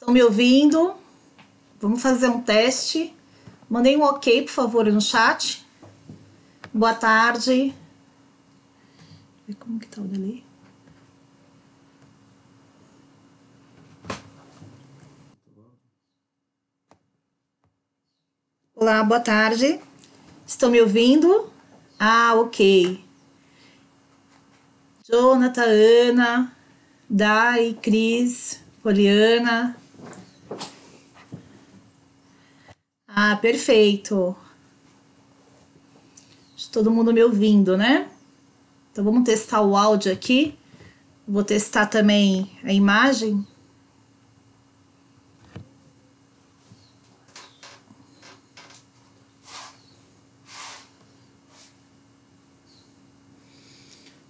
Estão me ouvindo? Vamos fazer um teste. Mandei um ok, por favor, no chat. Boa tarde. Como que tá o delay? Olá, boa tarde. Estão me ouvindo? Ah, ok. Jonathan, Ana, Dai, Cris, Poliana. Ah, perfeito. Todo mundo me ouvindo, né? Então vamos testar o áudio aqui. Vou testar também a imagem.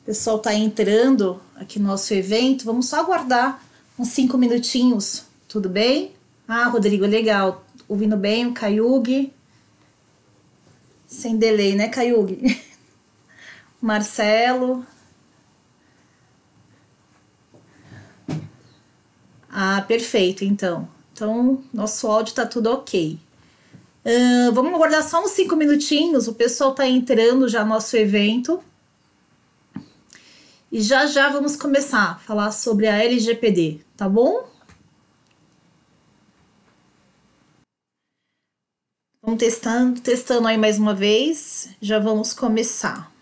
O pessoal tá entrando aqui no nosso evento. Vamos só aguardar uns 5 minutinhos. Tudo bem? Ah, Rodrigo, legal. Ouvindo bem o Caiugue. Sem delay, né, Caiugue? Marcelo. Ah, perfeito, então. Então, nosso áudio tá tudo ok. Vamos aguardar só uns 5 minutinhos. O pessoal tá entrando já no nosso evento. E já vamos começar a falar sobre a LGPD, tá bom? Vamos testando aí mais uma vez. Já vamos começar.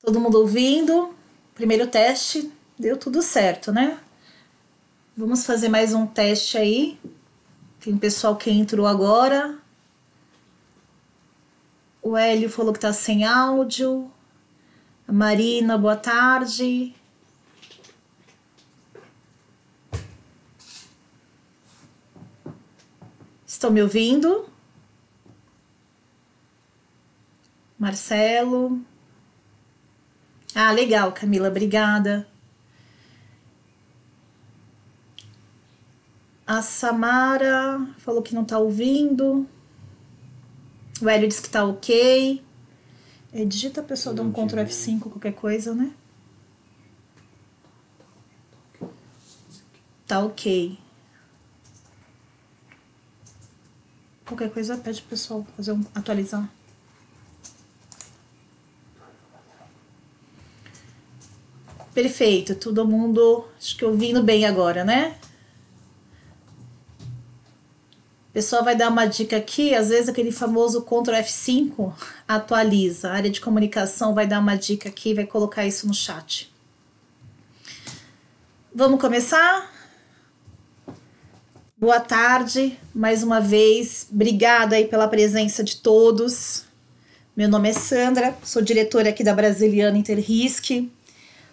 Todo mundo ouvindo? Primeiro teste, deu tudo certo, né? Vamos fazer mais um teste aí. Tem um pessoal que entrou agora. O Hélio falou que tá sem áudio. A Marina, boa tarde. Estão me ouvindo? Marcelo. Ah, legal, Camila, obrigada. A Samara falou que não tá ouvindo. O Hélio disse que tá ok. Digita a pessoa, dá um Ctrl F5, qualquer coisa, né? Tá ok. Qualquer coisa pede pro pessoal fazer atualizar. Perfeito, todo mundo, acho que ouvindo bem agora, né? O pessoal vai dar uma dica aqui, às vezes aquele famoso Ctrl F5 atualiza. A área de comunicação vai dar uma dica aqui, vai colocar isso no chat. Vamos começar? Boa tarde, mais uma vez. Obrigada aí pela presença de todos. Meu nome é Sandra, sou diretora aqui da Brasiliana Interrisc.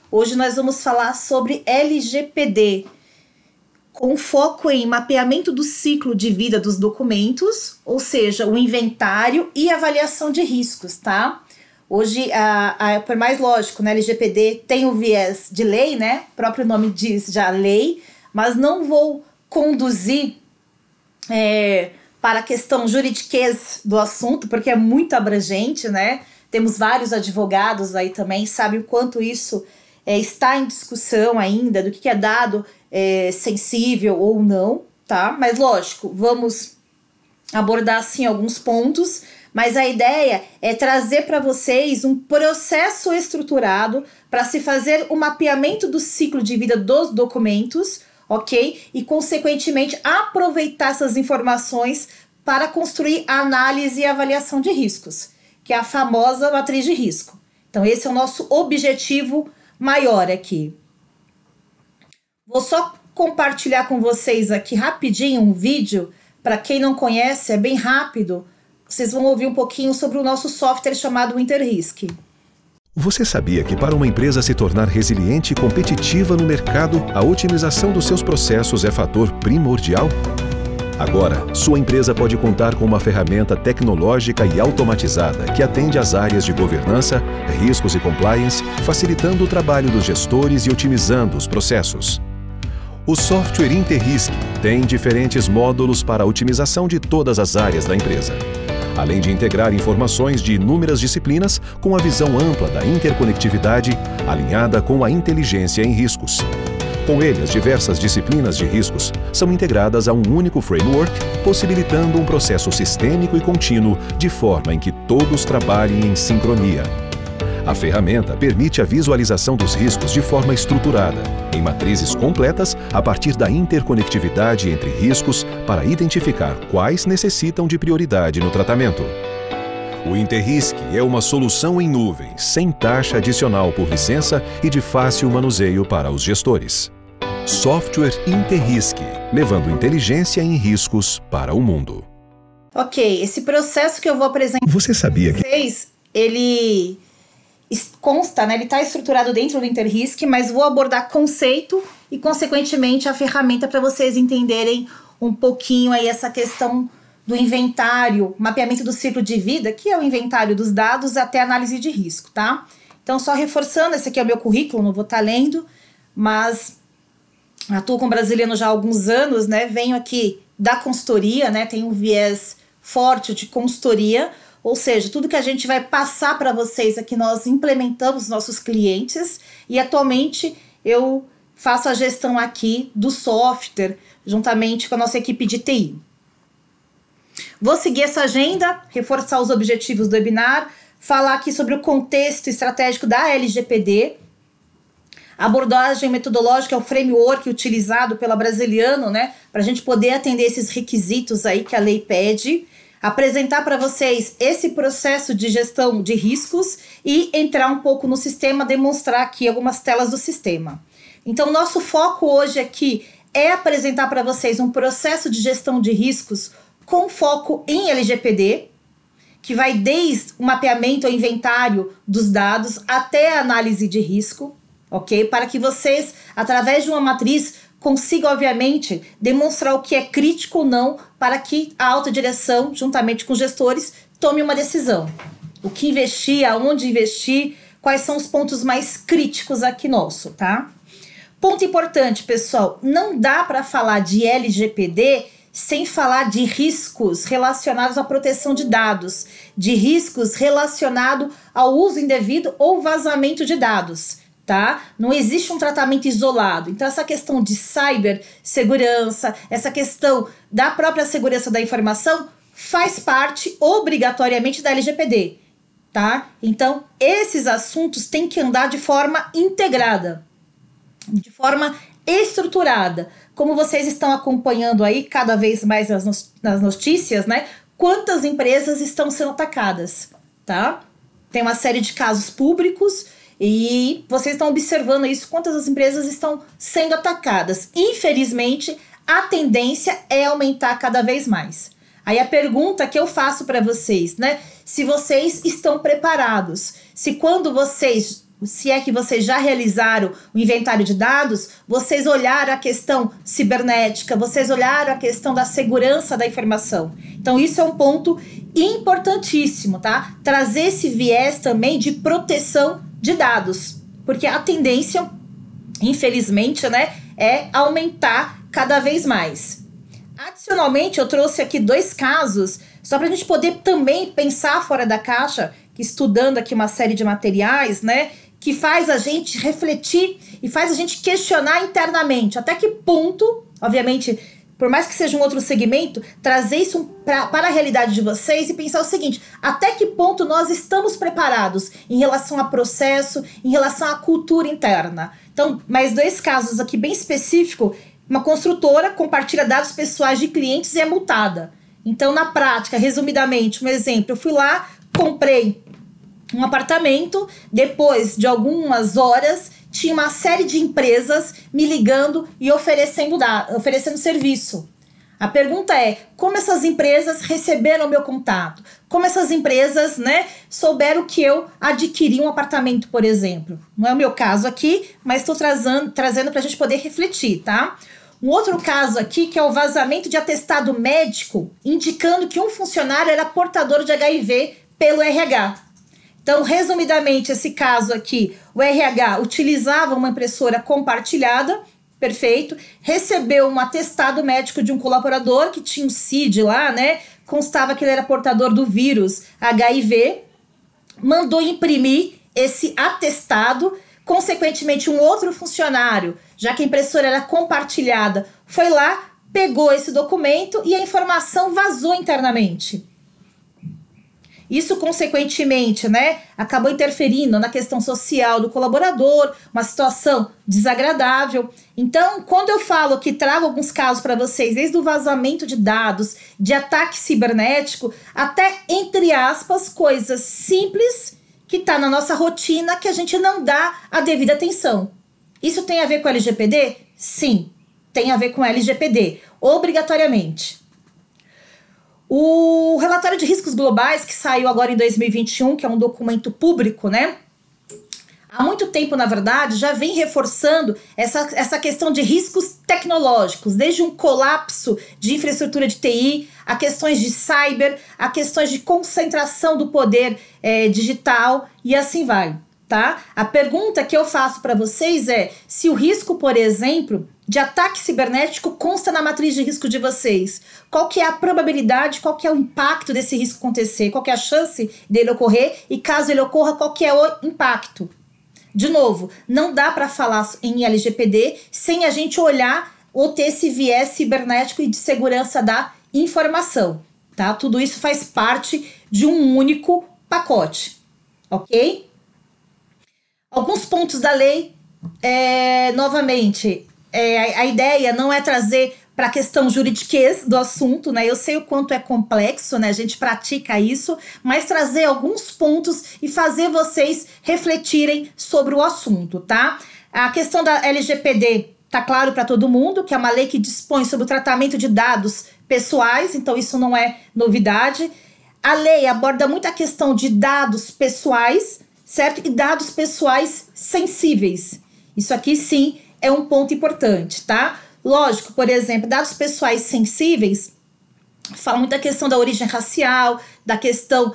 Hoje nós vamos falar sobre LGPD, com foco em mapeamento do ciclo de vida dos documentos, ou seja, o inventário e avaliação de riscos, tá? Hoje, por mais lógico, né, LGPD tem o viés de lei, né? O próprio nome diz já lei, mas não vou conduzir para a questão juridiquês do assunto, porque é muito abrangente, né? Temos vários advogados aí também, sabe o quanto isso está em discussão ainda, do que é dado sensível ou não, tá? Mas lógico, vamos abordar sim alguns pontos, mas a ideia é trazer para vocês um processo estruturado para se fazer o mapeamento do ciclo de vida dos documentos, ok? E consequentemente aproveitar essas informações para construir a análise e avaliação de riscos, que é a famosa matriz de risco. Então esse é o nosso objetivo maior aqui. Vou só compartilhar com vocês aqui rapidinho um vídeo. Para quem não conhece, é bem rápido. Vocês vão ouvir um pouquinho sobre o nosso software chamado Interrisc. Você sabia que para uma empresa se tornar resiliente e competitiva no mercado, a otimização dos seus processos é fator primordial? Agora, sua empresa pode contar com uma ferramenta tecnológica e automatizada que atende às áreas de governança, riscos e compliance, facilitando o trabalho dos gestores e otimizando os processos. O software Interrisc tem diferentes módulos para a otimização de todas as áreas da empresa, além de integrar informações de inúmeras disciplinas com a visão ampla da interconectividade alinhada com a inteligência em riscos. Com ele, as diversas disciplinas de riscos são integradas a um único framework, possibilitando um processo sistêmico e contínuo, de forma em que todos trabalhem em sincronia. A ferramenta permite a visualização dos riscos de forma estruturada, em matrizes completas a partir da interconectividade entre riscos para identificar quais necessitam de prioridade no tratamento. O Interrisk é uma solução em nuvem, sem taxa adicional por licença e de fácil manuseio para os gestores. Software Interrisk, levando inteligência em riscos para o mundo. Ok, esse processo que eu vou apresentar Você sabia que ele consta, né? Ele está estruturado dentro do Interrisk, mas vou abordar conceito e, consequentemente, a ferramenta para vocês entenderem um pouquinho aí essa questão do inventário, mapeamento do ciclo de vida, que é o inventário dos dados até análise de risco, tá? Então, só reforçando, esse aqui é o meu currículo, não vou estar lendo, mas atuo com brasiliano já há alguns anos, né? Venho aqui da consultoria, né? Tem um viés forte de consultoria, ou seja, tudo que a gente vai passar para vocês aqui nós implementamos nossos clientes e atualmente eu faço a gestão aqui do software juntamente com a nossa equipe de TI. Vou seguir essa agenda, reforçar os objetivos do webinar, falar aqui sobre o contexto estratégico da LGPD, a abordagem metodológica é o framework utilizado pela Brasiliano, né, para a gente poder atender esses requisitos aí que a lei pede, apresentar para vocês esse processo de gestão de riscos e entrar um pouco no sistema, demonstrar aqui algumas telas do sistema. Então, nosso foco hoje aqui é apresentar para vocês um processo de gestão de riscos com foco em LGPD, que vai desde o mapeamento ou inventário dos dados até a análise de risco, ok? Para que vocês, através de uma matriz, consigam, obviamente, demonstrar o que é crítico ou não para que a alta direção, juntamente com os gestores, tome uma decisão. O que investir, aonde investir, quais são os pontos mais críticos aqui nosso, tá? Ponto importante, pessoal, não dá para falar de LGPD sem falar de riscos relacionados à proteção de dados, de riscos relacionados ao uso indevido ou vazamento de dados, tá? Não existe um tratamento isolado. Então, essa questão de cibersegurança, essa questão da própria segurança da informação faz parte obrigatoriamente da LGPD, tá? Então, esses assuntos têm que andar de forma integrada, de forma estruturada. Como vocês estão acompanhando aí cada vez mais nas notícias, né? Quantas empresas estão sendo atacadas, tá? Tem uma série de casos públicos e vocês estão observando isso, quantas as empresas estão sendo atacadas. Infelizmente, a tendência é aumentar cada vez mais. Aí a pergunta que eu faço para vocês, né? Se vocês estão preparados, se é que vocês já realizaram o inventário de dados, vocês olharam a questão cibernética, vocês olharam a questão da segurança da informação. Então, isso é um ponto importantíssimo, tá? Trazer esse viés também de proteção de dados, porque a tendência, infelizmente, né, é aumentar cada vez mais. Adicionalmente, eu trouxe aqui 2 casos, só para a gente poder também pensar fora da caixa, que estudando aqui uma série de materiais, né, que faz a gente refletir e faz a gente questionar internamente até que ponto, obviamente, por mais que seja um outro segmento, trazer isso para a realidade de vocês e pensar o seguinte, até que ponto nós estamos preparados em relação a processo, em relação à cultura interna. Então, mais 2 casos aqui bem específicos, uma construtora compartilha dados pessoais de clientes e é multada. Então, na prática, resumidamente, um exemplo, eu fui lá, comprei um apartamento, depois de algumas horas, tinha uma série de empresas me ligando e oferecendo serviço. A pergunta é, como essas empresas receberam o meu contato? Como essas empresas, né, souberam que eu adquiri um apartamento, por exemplo? Não é o meu caso aqui, mas estou trazendo para a gente poder refletir, tá? Um outro caso aqui, que é o vazamento de atestado médico, indicando que um funcionário era portador de HIV pelo RH. Então, resumidamente, esse caso aqui, o RH utilizava uma impressora compartilhada, perfeito, recebeu um atestado médico de um colaborador que tinha um CID lá, né, constava que ele era portador do vírus HIV, mandou imprimir esse atestado, Consequentemente, um outro funcionário, já que a impressora era compartilhada, foi lá, pegou esse documento e a informação vazou internamente. Isso, consequentemente, né, acabou interferindo na questão social do colaborador, uma situação desagradável. Então, quando eu falo que trago alguns casos para vocês, desde o vazamento de dados, de ataque cibernético, até, entre aspas, coisas simples que está na nossa rotina que a gente não dá a devida atenção. Isso tem a ver com a LGPD? Sim, tem a ver com a LGPD, obrigatoriamente. O relatório de riscos globais, que saiu agora em 2021, que é um documento público, né? Há muito tempo, na verdade, já vem reforçando essa questão de riscos tecnológicos, desde um colapso de infraestrutura de TI, a questões de cyber, a questões de concentração do poder digital e assim vai, tá? A pergunta que eu faço para vocês é se o risco, por exemplo, de ataque cibernético consta na matriz de risco de vocês. Qual que é a probabilidade, qual que é o impacto desse risco acontecer, qual que é a chance dele ocorrer e caso ele ocorra, qual que é o impacto? De novo, não dá para falar em LGPD sem a gente olhar ou ter esse viés cibernético e de segurança da informação, tá? Tudo isso faz parte de um único pacote, ok? Alguns pontos da lei, novamente, a ideia não é trazer para a questão juridiquês do assunto, né? Eu sei o quanto é complexo, né? A gente pratica isso, mas trazer alguns pontos e fazer vocês refletirem sobre o assunto, tá? A questão da LGPD tá claro para todo mundo, que é uma lei que dispõe sobre o tratamento de dados pessoais, então isso não é novidade. A lei aborda muito a questão de dados pessoais, certo? E dados pessoais sensíveis. Isso aqui sim é um ponto importante, tá? Lógico, por exemplo, dados pessoais sensíveis fala muito da questão da origem racial, da questão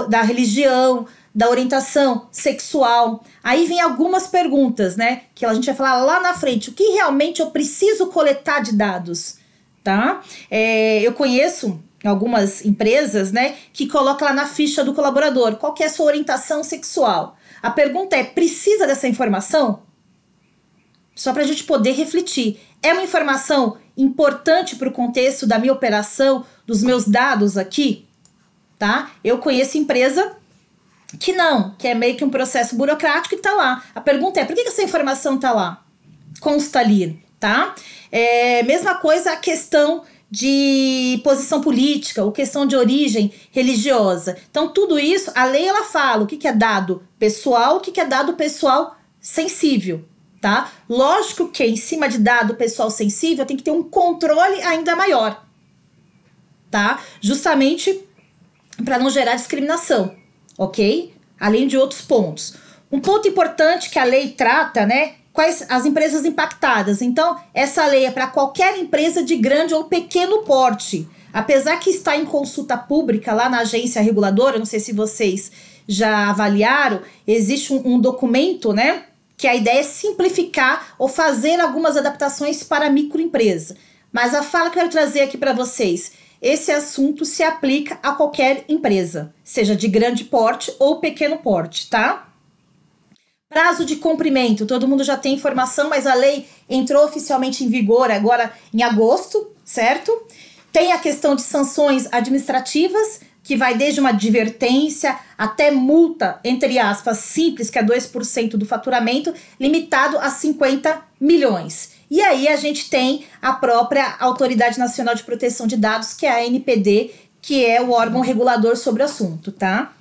da religião, da orientação sexual. Aí vem algumas perguntas, né? Que a gente vai falar lá na frente. O que realmente eu preciso coletar de dados, tá? Eu conheço algumas empresas, né, que colocam lá na ficha do colaborador qual que é a sua orientação sexual. A pergunta é, precisa dessa informação? Só para a gente poder refletir. É uma informação importante para o contexto da minha operação, dos meus dados aqui? Tá? Eu conheço empresa que não, que é meio que um processo burocrático e tá lá. A pergunta é, por que essa informação tá lá? Consta ali, tá? Mesma coisa a questão de posição política ou questão de origem religiosa. Então, tudo isso, a lei ela fala o que é dado pessoal, o que é dado pessoal sensível, tá? Lógico que em cima de dado pessoal sensível tem que ter um controle ainda maior, tá? Justamente para não gerar discriminação, ok? Além de outros pontos. Um ponto importante que a lei trata, né? Quais as empresas impactadas. Então, essa lei é para qualquer empresa de grande ou pequeno porte. Apesar que está em consulta pública lá na agência reguladora, não sei se vocês já avaliaram, existe um documento, né? Que a ideia é simplificar ou fazer algumas adaptações para a microempresa. Mas a fala que eu quero trazer aqui para vocês, esse assunto se aplica a qualquer empresa, seja de grande porte ou pequeno porte, tá? Prazo de cumprimento, todo mundo já tem informação, mas a lei entrou oficialmente em vigor agora em agosto, certo? Tem a questão de sanções administrativas, que vai desde uma advertência até multa, entre aspas, simples, que é 2% do faturamento, limitado a 50 milhões. E aí a gente tem a própria Autoridade Nacional de Proteção de Dados, que é a ANPD, que é o órgão regulador sobre o assunto, tá?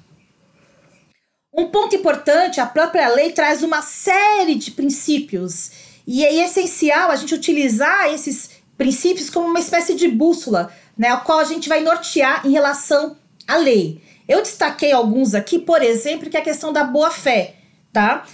Um ponto importante, a própria lei traz uma série de princípios e é essencial a gente utilizar esses princípios como uma espécie de bússola, né, a qual a gente vai nortear em relação à lei. Eu destaquei alguns aqui, por exemplo, que é a questão da boa-fé, tá?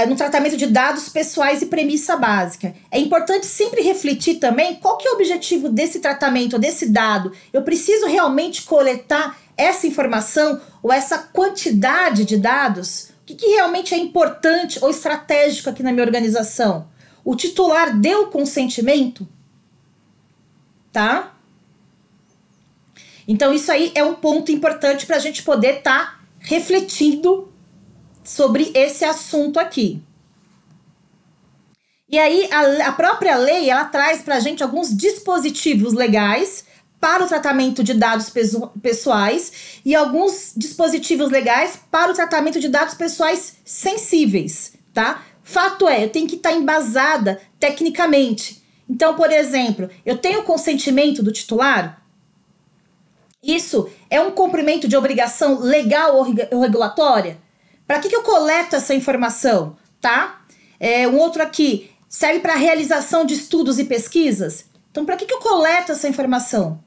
No tratamento de dados pessoais e premissa básica. É importante sempre refletir também qual que é o objetivo desse tratamento, desse dado. Eu preciso realmente coletar essa informação ou essa quantidade de dados? O que realmente é importante ou estratégico aqui na minha organização? O titular deu consentimento? Tá? Então isso aí é um ponto importante para a gente poder estar refletindo sobre esse assunto aqui. E aí, a própria lei, ela traz para a gente alguns dispositivos legais para o tratamento de dados pessoais e alguns dispositivos legais para o tratamento de dados pessoais sensíveis, tá? Fato é, eu tenho que estar embasada tecnicamente. Então, por exemplo, eu tenho consentimento do titular? Isso é um cumprimento de obrigação legal ou regulatória? Para que eu coleto essa informação, tá? Um outro aqui, serve para realização de estudos e pesquisas? Então, para que eu coleto essa informação?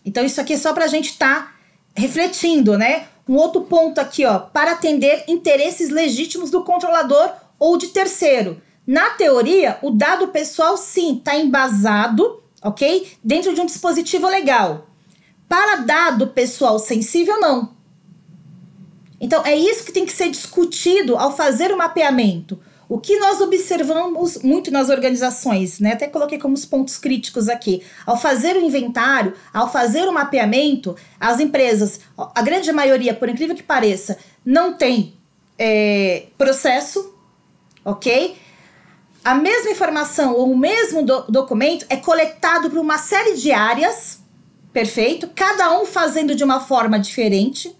Então, isso aqui é só para a gente estar refletindo, né? Um outro ponto aqui, ó, para atender interesses legítimos do controlador ou de terceiro. Na teoria, o dado pessoal, sim, está embasado, ok? Dentro de um dispositivo legal. Para dado pessoal sensível, não. Então, é isso que tem que ser discutido ao fazer o mapeamento. O que nós observamos muito nas organizações, né? Até coloquei como os pontos críticos aqui. Ao fazer o inventário, ao fazer o mapeamento, as empresas, a grande maioria, por incrível que pareça, não tem processo, ok? A mesma informação ou o mesmo documento é coletado por uma série de áreas, perfeito? Cada um fazendo de uma forma diferente,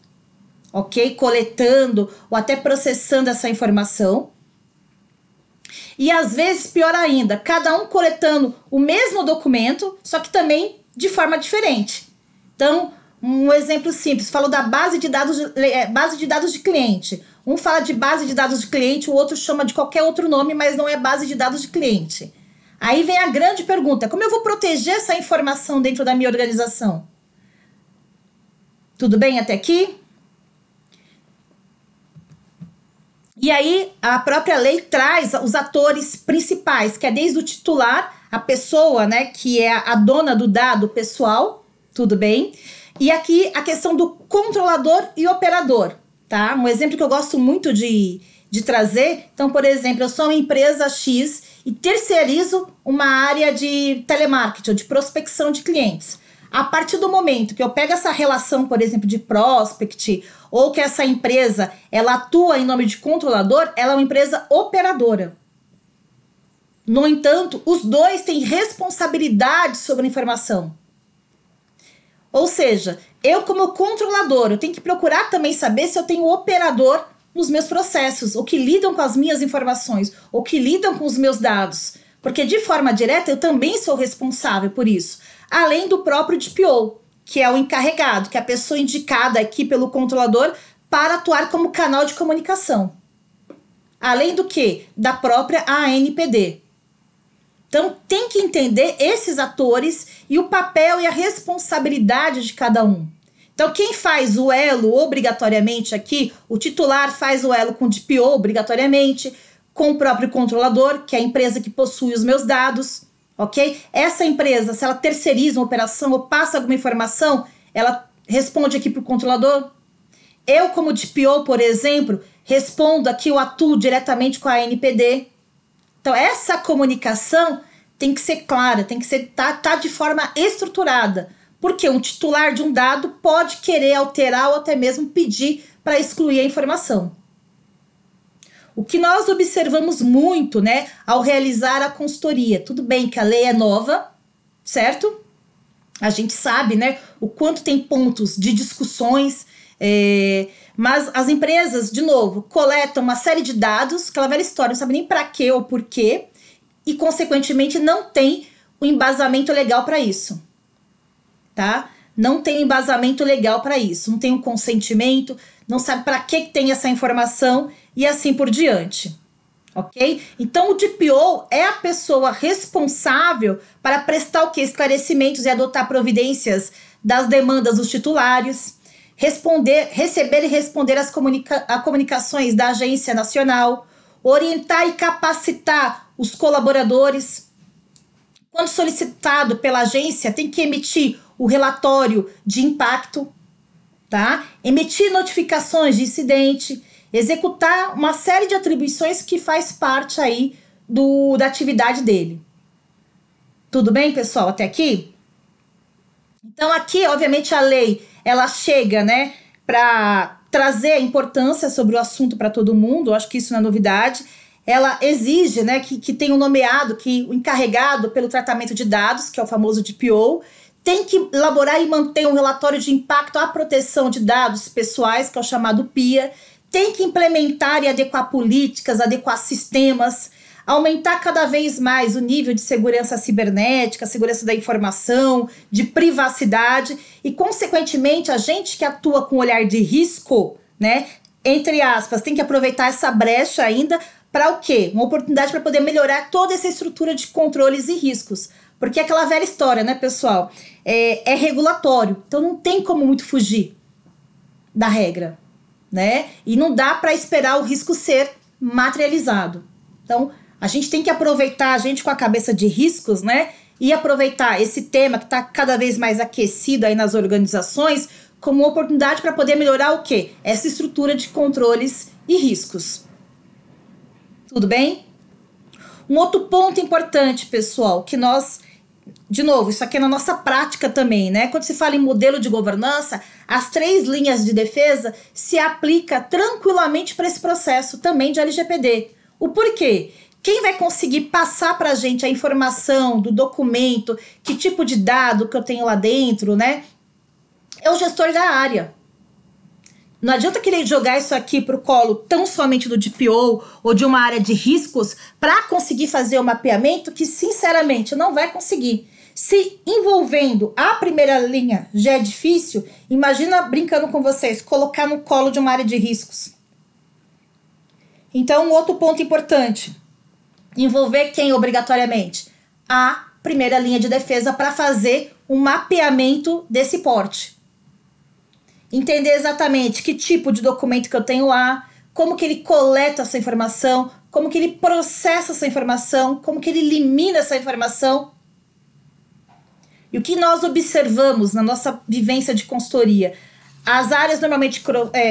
ok? Coletando ou até processando essa informação. E às vezes, pior ainda, cada um coletando o mesmo documento, só que também de forma diferente. Então, um exemplo simples, falo da base de dados de cliente. Um fala de base de dados de cliente, o outro chama de qualquer outro nome, mas não é base de dados de cliente. Aí vem a grande pergunta, como eu vou proteger essa informação dentro da minha organização? Tudo bem até aqui? E aí, a própria lei traz os atores principais, que é desde o titular, a pessoa, né, que é a dona do dado pessoal, tudo bem? E aqui a questão do controlador e operador, tá? Um exemplo que eu gosto muito de trazer. Então, por exemplo, eu sou uma empresa X e terceirizo uma área de telemarketing, ou de prospecção de clientes. A partir do momento que eu pego essa relação, por exemplo, de prospect, ou que essa empresa ela atua em nome de controlador, ela é uma empresa operadora. No entanto, os dois têm responsabilidade sobre a informação. Ou seja, eu como controlador, eu tenho que procurar também saber se eu tenho operador nos meus processos, ou que lidam com as minhas informações, ou que lidam com os meus dados. Porque de forma direta eu também sou responsável por isso. Além do próprio DPO, que é o encarregado, que é a pessoa indicada aqui pelo controlador para atuar como canal de comunicação. Além do que? Da própria ANPD. Então, tem que entender esses atores e o papel e a responsabilidade de cada um. Então, quem faz o elo obrigatoriamente aqui, o titular faz o elo com o DPO obrigatoriamente, com o próprio controlador, que é a empresa que possui os meus dados, ok? Essa empresa, se ela terceiriza uma operação ou passa alguma informação, ela responde aqui para o controlador. Eu, como DPO, por exemplo, respondo aqui, eu atuo diretamente com a ANPD. Então, essa comunicação tem que ser clara, tem que ser tá de forma estruturada, porque um titular de um dado pode querer alterar ou até mesmo pedir para excluir a informação. O que nós observamos muito, né, ao realizar a consultoria, tudo bem que a lei é nova, certo? A gente sabe, né, o quanto tem pontos de discussões, mas as empresas, de novo, coletam uma série de dados, aquela velha história, não sabe nem para quê ou por quê, e consequentemente não tem o embasamento legal para isso, tá? Não tem embasamento legal para isso, não tem um consentimento, não sabe para que tem essa informação e assim por diante, ok? Então o DPO é a pessoa responsável para prestar o quê? Esclarecimentos e adotar providências das demandas dos titulares, receber e responder as comunicações da agência nacional, orientar e capacitar os colaboradores. Quando solicitado pela agência, tem que emitir o relatório de impacto, tá? Emitir notificações de incidente, executar uma série de atribuições que faz parte aí da atividade dele. Tudo bem, pessoal, até aqui? Então aqui, obviamente, a lei, ela chega, né, para trazer a importância sobre o assunto para todo mundo, eu acho que isso não é novidade. Ela exige, né, que tenha um nomeado, que o encarregado pelo tratamento de dados, que é o famoso DPO, tem que elaborar e manter um relatório de impacto à proteção de dados pessoais, que é o chamado PIA, tem que implementar e adequar políticas, adequar sistemas, aumentar cada vez mais o nível de segurança cibernética, segurança da informação, de privacidade e, consequentemente, a gente que atua com olhar de risco, né, entre aspas, tem que aproveitar essa brecha ainda para o quê? Uma oportunidade para poder melhorar toda essa estrutura de controles e riscos. Porque é aquela velha história, né, pessoal? É regulatório, então não tem como muito fugir da regra, né? E não dá para esperar o risco ser materializado. Então, a gente tem que aproveitar, a gente com a cabeça de riscos, né? E aproveitar esse tema que está cada vez mais aquecido aí nas organizações como uma oportunidade para poder melhorar o quê? Essa estrutura de controles e riscos. Tudo bem? Um outro ponto importante, pessoal, que nós, de novo, isso aqui é na nossa prática também, né? Quando se fala em modelo de governança, as 3 linhas de defesa se aplica tranquilamente para esse processo também de LGPD. O porquê? Quem vai conseguir passar para a gente a informação do documento, que tipo de dado que eu tenho lá dentro, né? É o gestor da área. Não adianta querer jogar isso aqui para o colo tão somente do DPO ou de uma área de riscos para conseguir fazer o mapeamento que, sinceramente, não vai conseguir. Se envolvendo a primeira linha já é difícil, imagina, brincando com vocês, colocar no colo de uma área de riscos. Então, um outro ponto importante, envolver quem obrigatoriamente? A primeira linha de defesa para fazer um mapeamento desse porte. Entender exatamente que tipo de documento que eu tenho lá, como que ele coleta essa informação, como que ele processa essa informação, como que ele elimina essa informação. E o que nós observamos na nossa vivência de consultoria? As áreas normalmente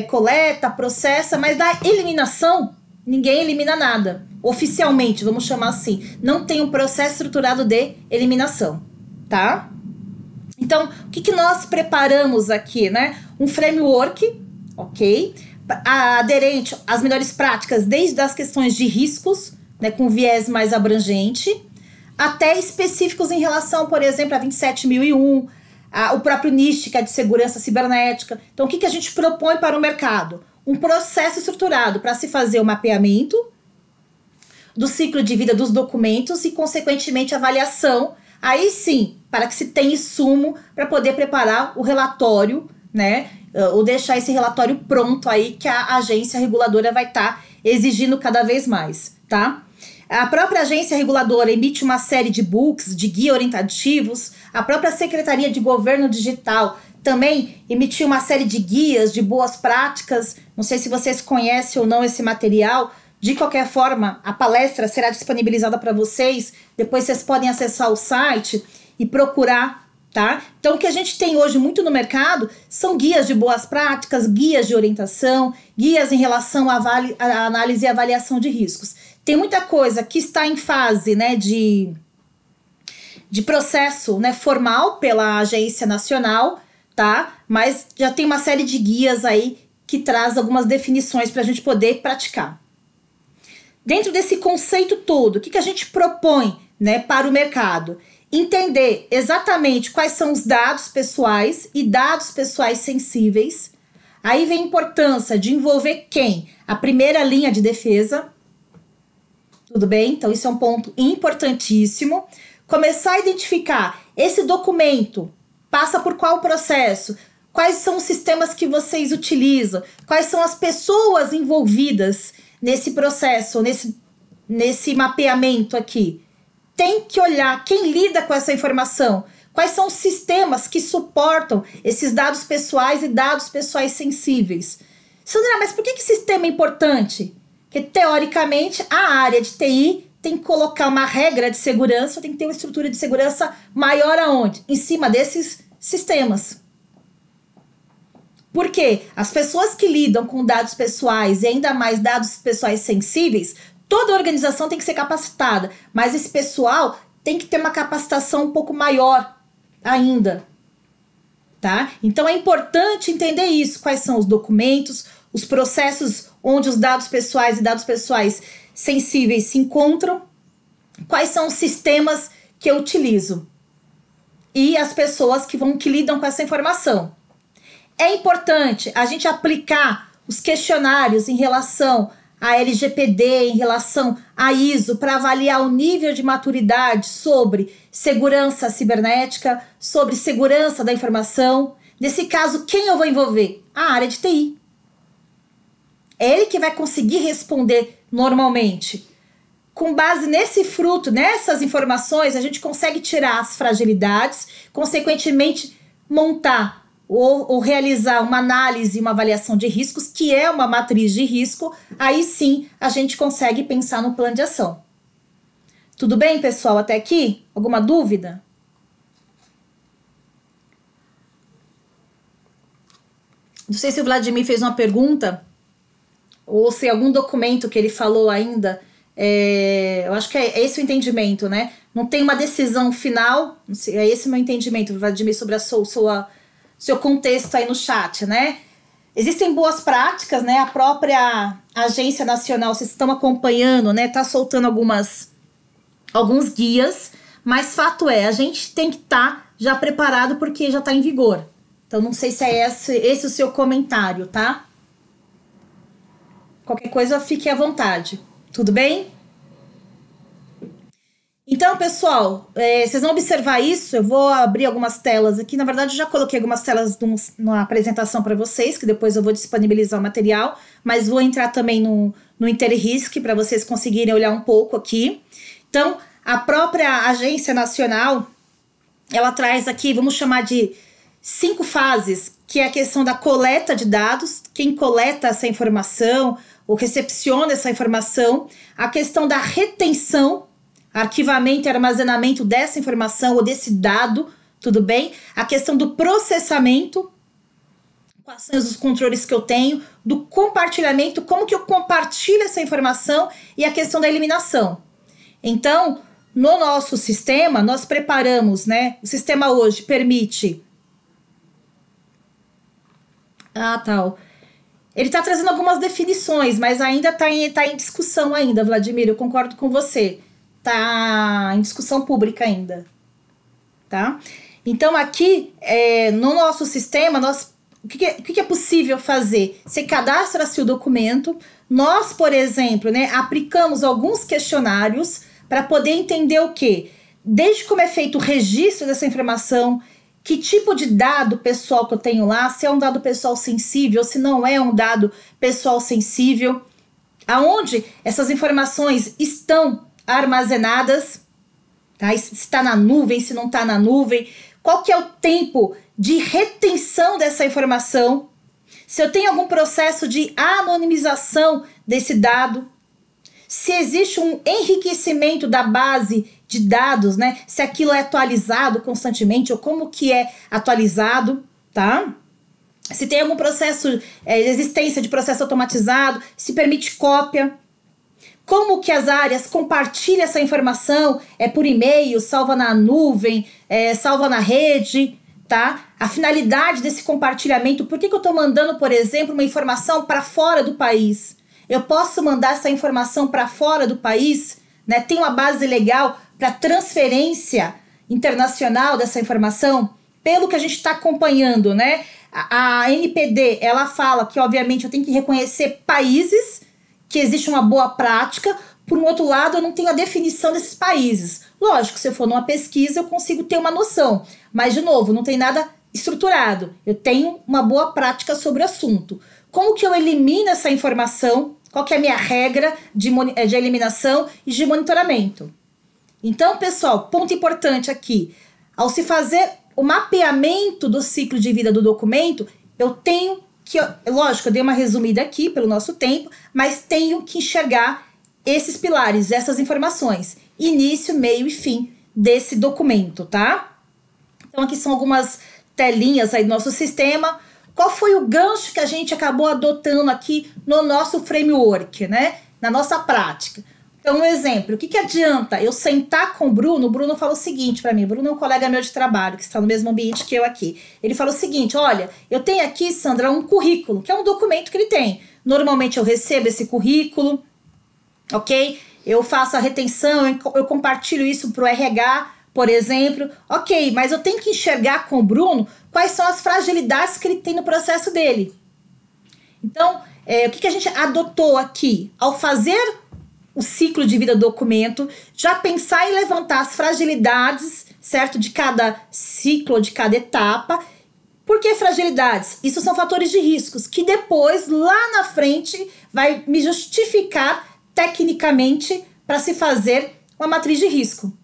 coleta, processa, mas da eliminação, ninguém elimina nada. Oficialmente, vamos chamar assim. Não tem um processo estruturado de eliminação, tá? Então, o que nós preparamos aqui, né? Um framework, ok? Aderente às melhores práticas, desde as questões de riscos, né, com viés mais abrangente, até específicos em relação, por exemplo, a 27001, o próprio NIST, que é de segurança cibernética. Então, o que a gente propõe para o mercado? Um processo estruturado para se fazer o mapeamento do ciclo de vida dos documentos e, consequentemente, avaliação. Aí sim, para que se tenha insumo para poder preparar o relatório, né? Ou deixar esse relatório pronto aí que a agência reguladora vai estar exigindo cada vez mais, tá? A própria agência reguladora emite uma série de books, de guia orientativos. A própria Secretaria de Governo Digital também emitiu uma série de guias de boas práticas. Não sei se vocês conhecem ou não esse material. De qualquer forma, a palestra será disponibilizada para vocês. Depois vocês podem acessar o site e procurar, tá? Então, o que a gente tem hoje muito no mercado são guias de boas práticas, guias de orientação, guias em relação à análise e avaliação de riscos. Tem muita coisa que está em fase, né, de processo, né, formal pela agência nacional, tá? Mas já tem uma série de guias aí que traz algumas definições para a gente poder praticar. Dentro desse conceito todo, o que a gente propõe, né, para o mercado? Entender exatamente quais são os dados pessoais e dados pessoais sensíveis. Aí vem a importância de envolver quem? A primeira linha de defesa. Tudo bem? Então, isso é um ponto importantíssimo. Começar a identificar esse documento, passa por qual processo? Quais são os sistemas que vocês utilizam? Quais são as pessoas envolvidas nesse processo, nesse mapeamento aqui? Tem que olhar quem lida com essa informação. Quais são os sistemas que suportam esses dados pessoais e dados pessoais sensíveis? Sandra, mas por que sistema é importante? Porque, teoricamente, a área de TI tem que colocar uma regra de segurança, tem que ter uma estrutura de segurança maior aonde? Em cima desses sistemas. Por quê? As pessoas que lidam com dados pessoais e ainda mais dados pessoais sensíveis, toda organização tem que ser capacitada, mas esse pessoal tem que ter uma capacitação um pouco maior ainda, tá? Então é importante entender isso, quais são os documentos, os processos onde os dados pessoais e dados pessoais sensíveis se encontram, quais são os sistemas que eu utilizo e as pessoas que lidam com essa informação. É importante a gente aplicar os questionários em relação à LGPD, em relação à ISO, para avaliar o nível de maturidade sobre segurança cibernética, sobre segurança da informação. Nesse caso, quem eu vou envolver? A área de TI. É ele que vai conseguir responder normalmente. Com base nesse fruto, nessas informações, a gente consegue tirar as fragilidades, consequentemente montar ou realizar uma análise, uma avaliação de riscos, que é uma matriz de risco. Aí sim a gente consegue pensar no plano de ação. Tudo bem, pessoal? Até aqui? Alguma dúvida? Não sei se o Vladimir fez uma pergunta ou se algum documento que ele falou ainda. Eu acho que é esse o entendimento, né? Não tem uma decisão final. É esse o meu entendimento, Vladimir, sobre a seu contexto aí no chat, né? Existem boas práticas, né? A própria Agência Nacional, vocês estão acompanhando, né? Tá soltando alguns guias, mas fato é, a gente tem que estar já preparado porque já está em vigor. Então, não sei se é esse o seu comentário, tá? Qualquer coisa, fique à vontade. Tudo bem? Então, pessoal, vocês vão observar isso. Eu vou abrir algumas telas aqui. Na verdade, eu já coloquei algumas telas numa apresentação para vocês, que depois eu vou disponibilizar o material, mas vou entrar também no InterRisk para vocês conseguirem olhar um pouco aqui. Então, a própria Agência Nacional, ela traz aqui, vamos chamar de 5 fases, que é a questão da coleta de dados, quem coleta essa informação ou recepciona essa informação, a questão da retenção, arquivamento e armazenamento dessa informação ou desse dado, tudo bem? A questão do processamento, quais são os controles que eu tenho, do compartilhamento, como que eu compartilho essa informação e a questão da eliminação. Então, no nosso sistema, nós preparamos, né? O sistema hoje permite... Ele está trazendo algumas definições, mas ainda está em discussão ainda, Vladimir, eu concordo com você. Está em discussão pública ainda, tá? Então, aqui, no nosso sistema, o que é possível fazer? Você cadastra-se o documento, nós, por exemplo, né, aplicamos alguns questionários para poder entender o quê? Desde como é feito o registro dessa informação, que tipo de dado pessoal que eu tenho lá, se é um dado pessoal sensível, se não é um dado pessoal sensível, aonde essas informações estão armazenadas, tá? Se está na nuvem, se não está na nuvem, qual que é o tempo de retenção dessa informação, se eu tenho algum processo de anonimização desse dado, se existe um enriquecimento da base de dados, né? Se aquilo é atualizado constantemente ou como que é atualizado, tá? Se tem algum processo, existência de processo automatizado, se permite cópia, como que as áreas compartilham essa informação, por e-mail, salva na nuvem, salva na rede, tá? A finalidade desse compartilhamento, por que eu estou mandando, por exemplo, uma informação para fora do país? Eu posso mandar essa informação para fora do país, né? Tem uma base legal para transferência internacional dessa informação? Pelo que a gente está acompanhando, né? A NPD, ela fala que, obviamente, eu tenho que reconhecer países, que existe uma boa prática. Por um outro lado, eu não tenho a definição desses países. Lógico, se eu for numa pesquisa, eu consigo ter uma noção. Mas, de novo, não tem nada estruturado. Eu tenho uma boa prática sobre o assunto. Como que eu elimino essa informação? Qual que é a minha regra de eliminação e de monitoramento? Então, pessoal, ponto importante aqui. Ao se fazer o mapeamento do ciclo de vida do documento, eu tenho que... Lógico, eu dei uma resumida aqui pelo nosso tempo, mas tenho que enxergar esses pilares, essas informações. Início, meio e fim desse documento, tá? Então, aqui são algumas telinhas aí do nosso sistema. Qual foi o gancho que a gente acabou adotando aqui no nosso framework, né? Na nossa prática. Então, um exemplo, o que adianta eu sentar com o Bruno falou o seguinte para mim, o Bruno é um colega meu de trabalho, que está no mesmo ambiente que eu aqui. Ele falou o seguinte, olha, eu tenho aqui, Sandra, um currículo, que é um documento que ele tem. Normalmente eu recebo esse currículo, ok? Eu faço a retenção, eu compartilho isso para o RH, por exemplo. Ok, mas eu tenho que enxergar com o Bruno quais são as fragilidades que ele tem no processo dele. Então, o que a gente adotou aqui? Ao fazer o ciclo de vida do documento, já pensar em levantar as fragilidades, certo? De cada ciclo, de cada etapa. Por que fragilidades? Isso são fatores de riscos que depois, lá na frente, vai me justificar tecnicamente para se fazer uma matriz de risco.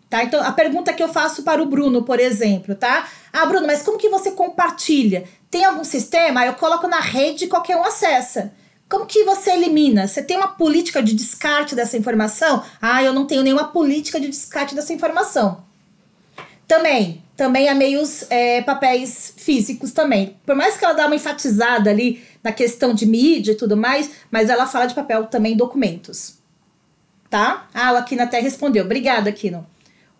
Tá? Então, a pergunta que eu faço para o Bruno, por exemplo, tá? Ah, Bruno, mas como que você compartilha? Tem algum sistema? Eu coloco na rede e qualquer um acessa. Como que você elimina? Você tem uma política de descarte dessa informação? Ah, eu não tenho nenhuma política de descarte dessa informação. Também há meios, papéis físicos também. Por mais que ela dê uma enfatizada ali na questão de mídia e tudo mais, mas ela fala de papel também em documentos. Tá? Ah, o Aquino até respondeu. Obrigada, Aquino.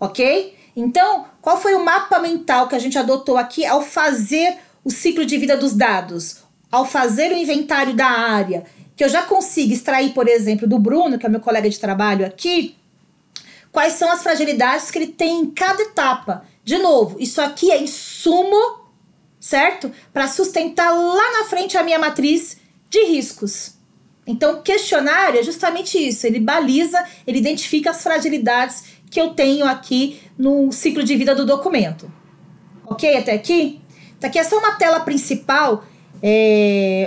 Ok? Então, qual foi o mapa mental que a gente adotou aqui ao fazer o ciclo de vida dos dados? Ao fazer o inventário da área, que eu já consigo extrair, por exemplo, do Bruno, que é meu colega de trabalho aqui, quais são as fragilidades que ele tem em cada etapa. De novo, isso aqui é insumo, certo? Para sustentar lá na frente a minha matriz de riscos. Então, o questionário é justamente isso. Ele baliza, ele identifica as fragilidades que eu tenho aqui no ciclo de vida do documento. Ok? Até aqui? Então, aqui é só uma tela principal,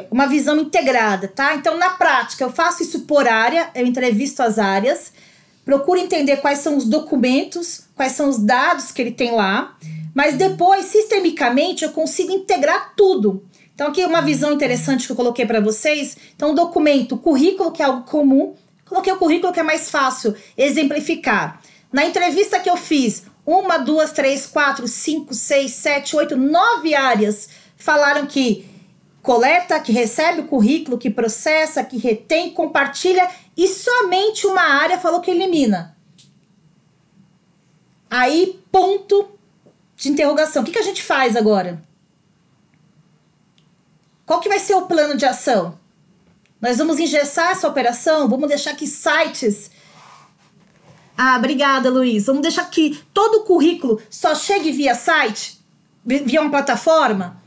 uma visão integrada, tá? Então, na prática, eu faço isso por área, eu entrevisto as áreas, procuro entender quais são os documentos, quais são os dados que ele tem lá, mas depois, sistemicamente, eu consigo integrar tudo. Então, aqui uma visão interessante que eu coloquei para vocês. Então, o documento, o currículo, que é algo comum, coloquei o currículo que é mais fácil exemplificar. Na entrevista que eu fiz, 1, 2, 3, 4, 5, 6, 7, 8, 9 áreas falaram que coleta, que recebe o currículo, que processa, que retém, compartilha, e somente uma área falou que elimina. Aí, ponto de interrogação. O que a gente faz agora? Qual que vai ser o plano de ação? Nós vamos engessar essa operação? Vamos deixar que sites... Ah, obrigada, Luiz. Vamos deixar que todo o currículo só chegue via site? Via uma plataforma?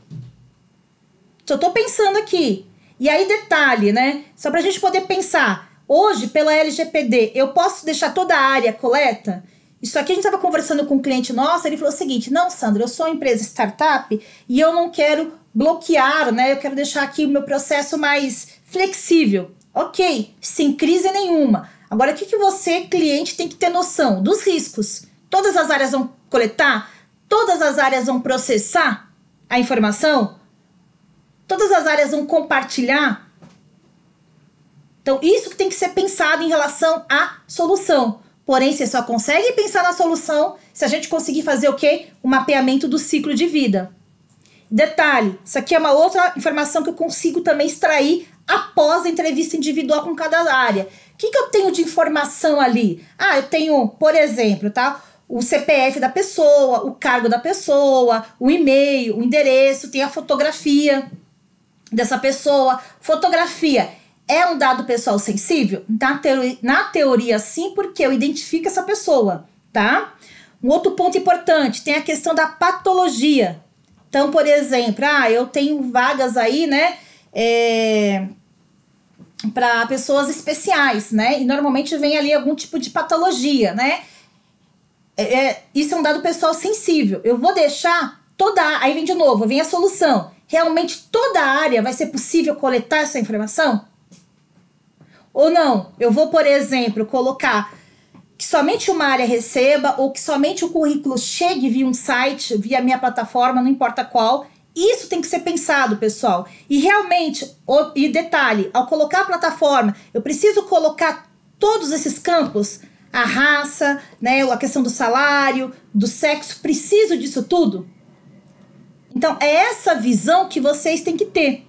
Só estou pensando aqui. E aí, detalhe, né? Só para a gente poder pensar. Hoje, pela LGPD, eu posso deixar toda a área coleta? Isso aqui a gente estava conversando com um cliente nosso, ele falou o seguinte, não, Sandra, eu sou uma empresa startup e eu não quero bloquear, né? Eu quero deixar aqui o meu processo mais flexível. Ok, sem crise nenhuma. Agora, o que você, cliente, tem que ter noção? Dos riscos. Todas as áreas vão coletar? Todas as áreas vão processar a informação? Todas as áreas vão compartilhar? Então, isso que tem que ser pensado em relação à solução. Porém, você só consegue pensar na solução se a gente conseguir fazer o quê? O mapeamento do ciclo de vida. Detalhe, isso aqui é uma outra informação que eu consigo também extrair após a entrevista individual com cada área. O que eu tenho de informação ali? Ah, eu tenho, por exemplo, tá? O CPF da pessoa, o cargo da pessoa, o e-mail, o endereço, tem a fotografia dessa pessoa. Fotografia é um dado pessoal sensível? Na teoria, sim, porque eu identifico essa pessoa, tá? Um outro ponto importante, tem a questão da patologia. Então, por exemplo, eu tenho vagas aí, né? Para pessoas especiais, né? E normalmente vem ali algum tipo de patologia, né? Isso é um dado pessoal sensível. Eu vou deixar aí vem de novo, vem a solução. Realmente toda a área vai ser possível coletar essa informação? Ou não? Eu vou, por exemplo, colocar que somente uma área receba ou que somente o currículo chegue via um site, via minha plataforma, não importa qual. Isso tem que ser pensado, pessoal. E realmente, e detalhe, ao colocar a plataforma, eu preciso colocar todos esses campos, a raça, né, a questão do salário, do sexo, preciso disso tudo? Então, é essa visão que vocês têm que ter.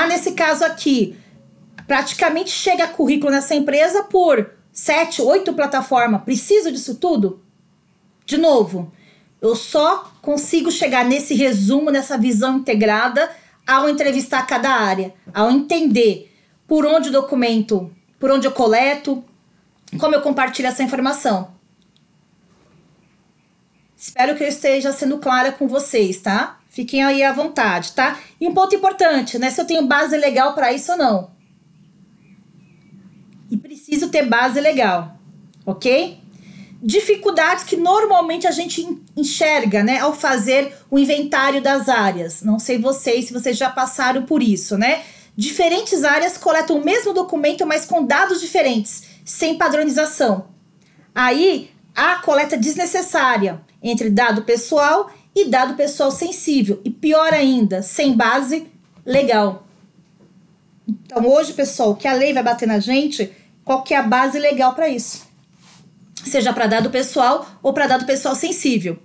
Nesse caso aqui, Praticamente chega currículo nessa empresa por 7, 8 plataformas. Preciso disso tudo? De novo, eu só consigo chegar nesse resumo, nessa visão integrada, ao entrevistar cada área, ao entender por onde o documento, por onde eu coleto, como eu compartilho essa informação. Espero que eu esteja sendo clara com vocês, tá? Fiquem aí à vontade, tá? E um ponto importante, né? Se eu tenho base legal para isso ou não. E preciso ter base legal, ok? Dificuldades que normalmente a gente enxerga, né? Ao fazer o inventário das áreas. Não sei vocês, se vocês já passaram por isso, né? Diferentes áreas coletam o mesmo documento, mas com dados diferentes, sem padronização. Aí, há coleta desnecessária entre dado pessoal e dado pessoal sensível. E pior ainda, sem base legal. Então, hoje, pessoal, o que a lei vai bater na gente, qual que é a base legal para isso? Seja para dado pessoal ou para dado pessoal sensível.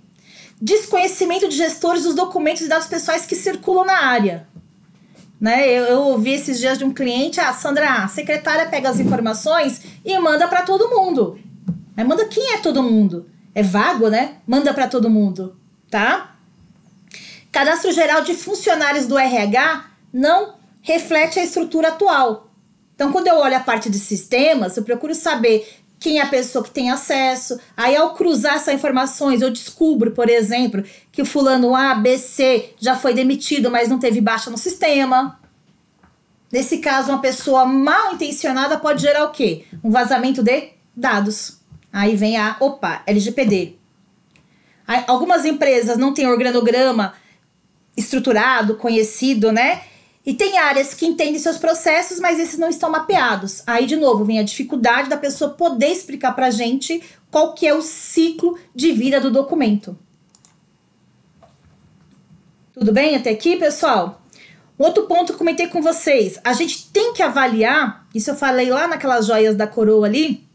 Desconhecimento de gestores dos documentos e dados pessoais que circulam na área. Né? Eu ouvi esses dias de um cliente, Sandra, a secretária pega as informações e manda para todo mundo. Mas manda quem é todo mundo? É vago, né? Manda para todo mundo, tá? Cadastro geral de funcionários do RH não reflete a estrutura atual. Então, quando eu olho a parte de sistemas, eu procuro saber quem é a pessoa que tem acesso. Aí, ao cruzar essas informações, eu descubro, por exemplo, que o fulano A, B, C já foi demitido, mas não teve baixa no sistema. Nesse caso, uma pessoa mal intencionada pode gerar o quê? Um vazamento de dados. Aí vem a, LGPD. Aí, algumas empresas não têm organograma estruturado, conhecido, né? E tem áreas que entendem seus processos, mas esses não estão mapeados. Aí, de novo, vem a dificuldade da pessoa poder explicar pra gente qual que é o ciclo de vida do documento. Tudo bem até aqui, pessoal? Outro ponto que eu comentei com vocês. A gente tem que avaliar, isso eu falei lá naquelas joias da coroa ali,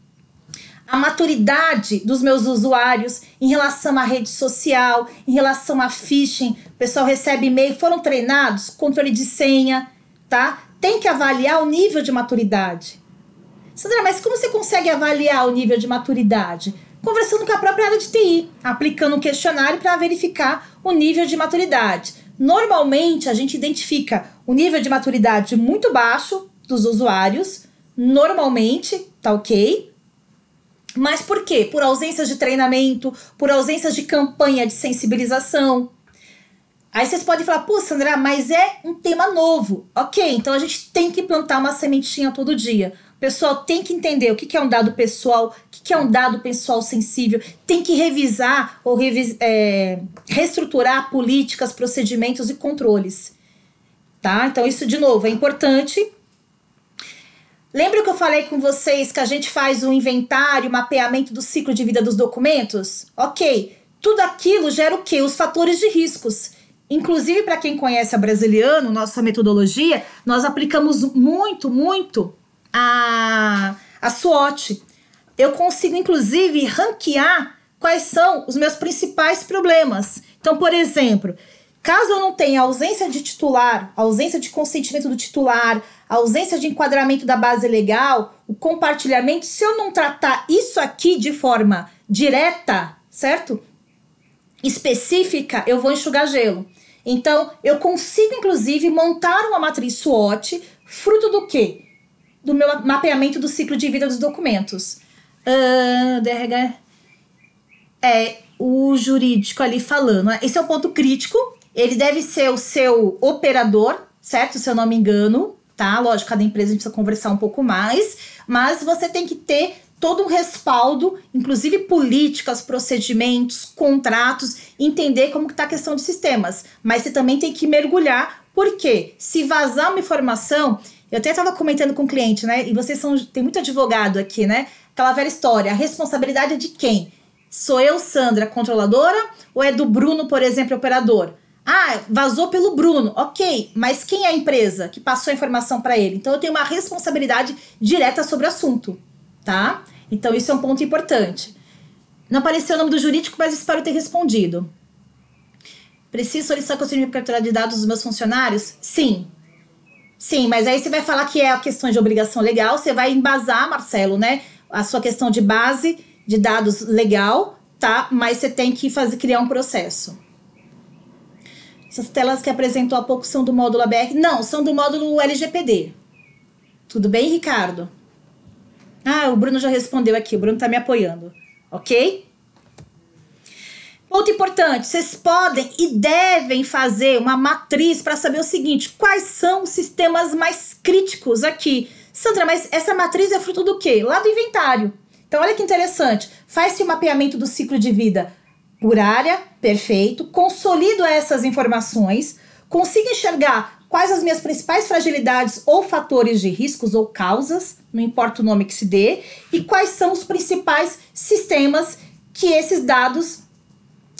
a maturidade dos meus usuários em relação à rede social, em relação a phishing. O pessoal recebe e-mail, foram treinados, controle de senha, tá? Tem que avaliar o nível de maturidade. Sandra, mas como você consegue avaliar o nível de maturidade? Conversando com a própria área de TI, aplicando um questionário para verificar o nível de maturidade. Normalmente, a gente identifica o nível de maturidade muito baixo dos usuários, normalmente, tá ok? Mas por quê? Por ausências de treinamento, por ausências de campanha de sensibilização. Aí vocês podem falar, pô, Sandra, mas é um tema novo. Ok, então a gente tem que plantar uma sementinha todo dia. O pessoal tem que entender o que é um dado pessoal, o que é um dado pessoal sensível, tem que revisar ou reestruturar políticas, procedimentos e controles. Tá? Então isso, de novo, é importante. Lembra que eu falei com vocês que a gente faz o inventário, mapeamento do ciclo de vida dos documentos? Ok, tudo aquilo gera o quê? Os fatores de riscos. Inclusive, para quem conhece a Brasiliano, nossa metodologia, nós aplicamos muito a SWOT. Eu consigo, inclusive, ranquear quais são os meus principais problemas. Então, por exemplo, caso eu não tenha ausência de titular, ausência de consentimento do titular, ausência de enquadramento da base legal, o compartilhamento, se eu não tratar isso aqui de forma direta, certo? Específica, eu vou enxugar gelo. Então, eu consigo, inclusive, montar uma matriz SWOT, fruto do quê? Do meu mapeamento do ciclo de vida dos documentos. DRH é o jurídico ali falando. Esse é o ponto crítico. Ele deve ser o seu operador, certo? Se eu não me engano, tá? Lógico, cada empresa a gente precisa conversar um pouco mais, mas você tem que ter todo um respaldo, inclusive políticas, procedimentos, contratos, entender como que tá a questão de sistemas. Mas você também tem que mergulhar, porque se vazar uma informação, eu até estava comentando com o cliente, né? E vocês tem muito advogado aqui, né? Aquela velha história, a responsabilidade é de quem? Sou eu, Sandra, controladora, ou é do Bruno, por exemplo, operador? Ah, vazou pelo Bruno, ok, mas quem é a empresa que passou a informação para ele? Então eu tenho uma responsabilidade direta sobre o assunto, tá? Então isso é um ponto importante. Não apareceu o nome do jurídico, mas espero ter respondido. Preciso solicitar conselho de captura de dados dos meus funcionários? Sim. Sim, mas aí você vai falar que é a questão de obrigação legal, você vai embasar, Marcelo, né? A sua questão de base de dados legal, tá? Mas você tem que criar um processo. Essas telas que apresentou há pouco são do módulo ABR? Não, são do módulo LGPD. Tudo bem, Ricardo? Ah, o Bruno já respondeu aqui, o Bruno tá me apoiando, ok? Ponto importante, vocês podem e devem fazer uma matriz para saber o seguinte, quais são os sistemas mais críticos aqui. Sandra, mas essa matriz é fruto do quê? Lá do inventário. Então, olha que interessante, faz-se o mapeamento do ciclo de vida por área, perfeito, consolido essas informações, consigo enxergar quais as minhas principais fragilidades ou fatores de riscos ou causas, não importa o nome que se dê, e quais são os principais sistemas que esses dados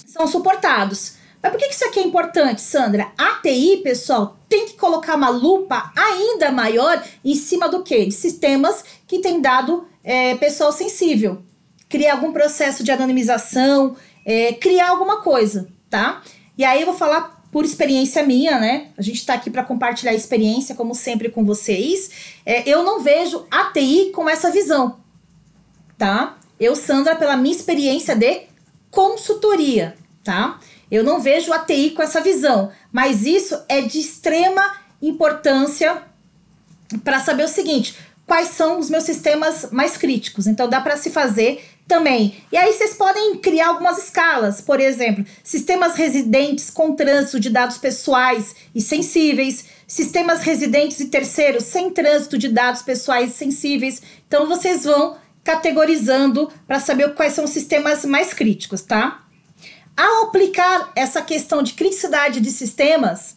são suportados. Mas por que isso aqui é importante, Sandra? A TI, pessoal, tem que colocar uma lupa ainda maior em cima do quê? De sistemas que tem dado pessoal sensível. Criar algum processo de anonimização, criar alguma coisa, tá? E aí eu vou falar por experiência minha, né? A gente tá aqui para compartilhar experiência, como sempre, com vocês. Eu não vejo a TI com essa visão, tá? Eu, Sandra, pela minha experiência de consultoria, tá? Eu não vejo a TI com essa visão, mas isso é de extrema importância para saber o seguinte, quais são os meus sistemas mais críticos. Então, dá para se fazer também. E aí, vocês podem criar algumas escalas, por exemplo, sistemas residentes com trânsito de dados pessoais e sensíveis, sistemas residentes e terceiros sem trânsito de dados pessoais e sensíveis. Então, vocês vão categorizando para saber quais são os sistemas mais críticos, tá? Ao aplicar essa questão de criticidade de sistemas,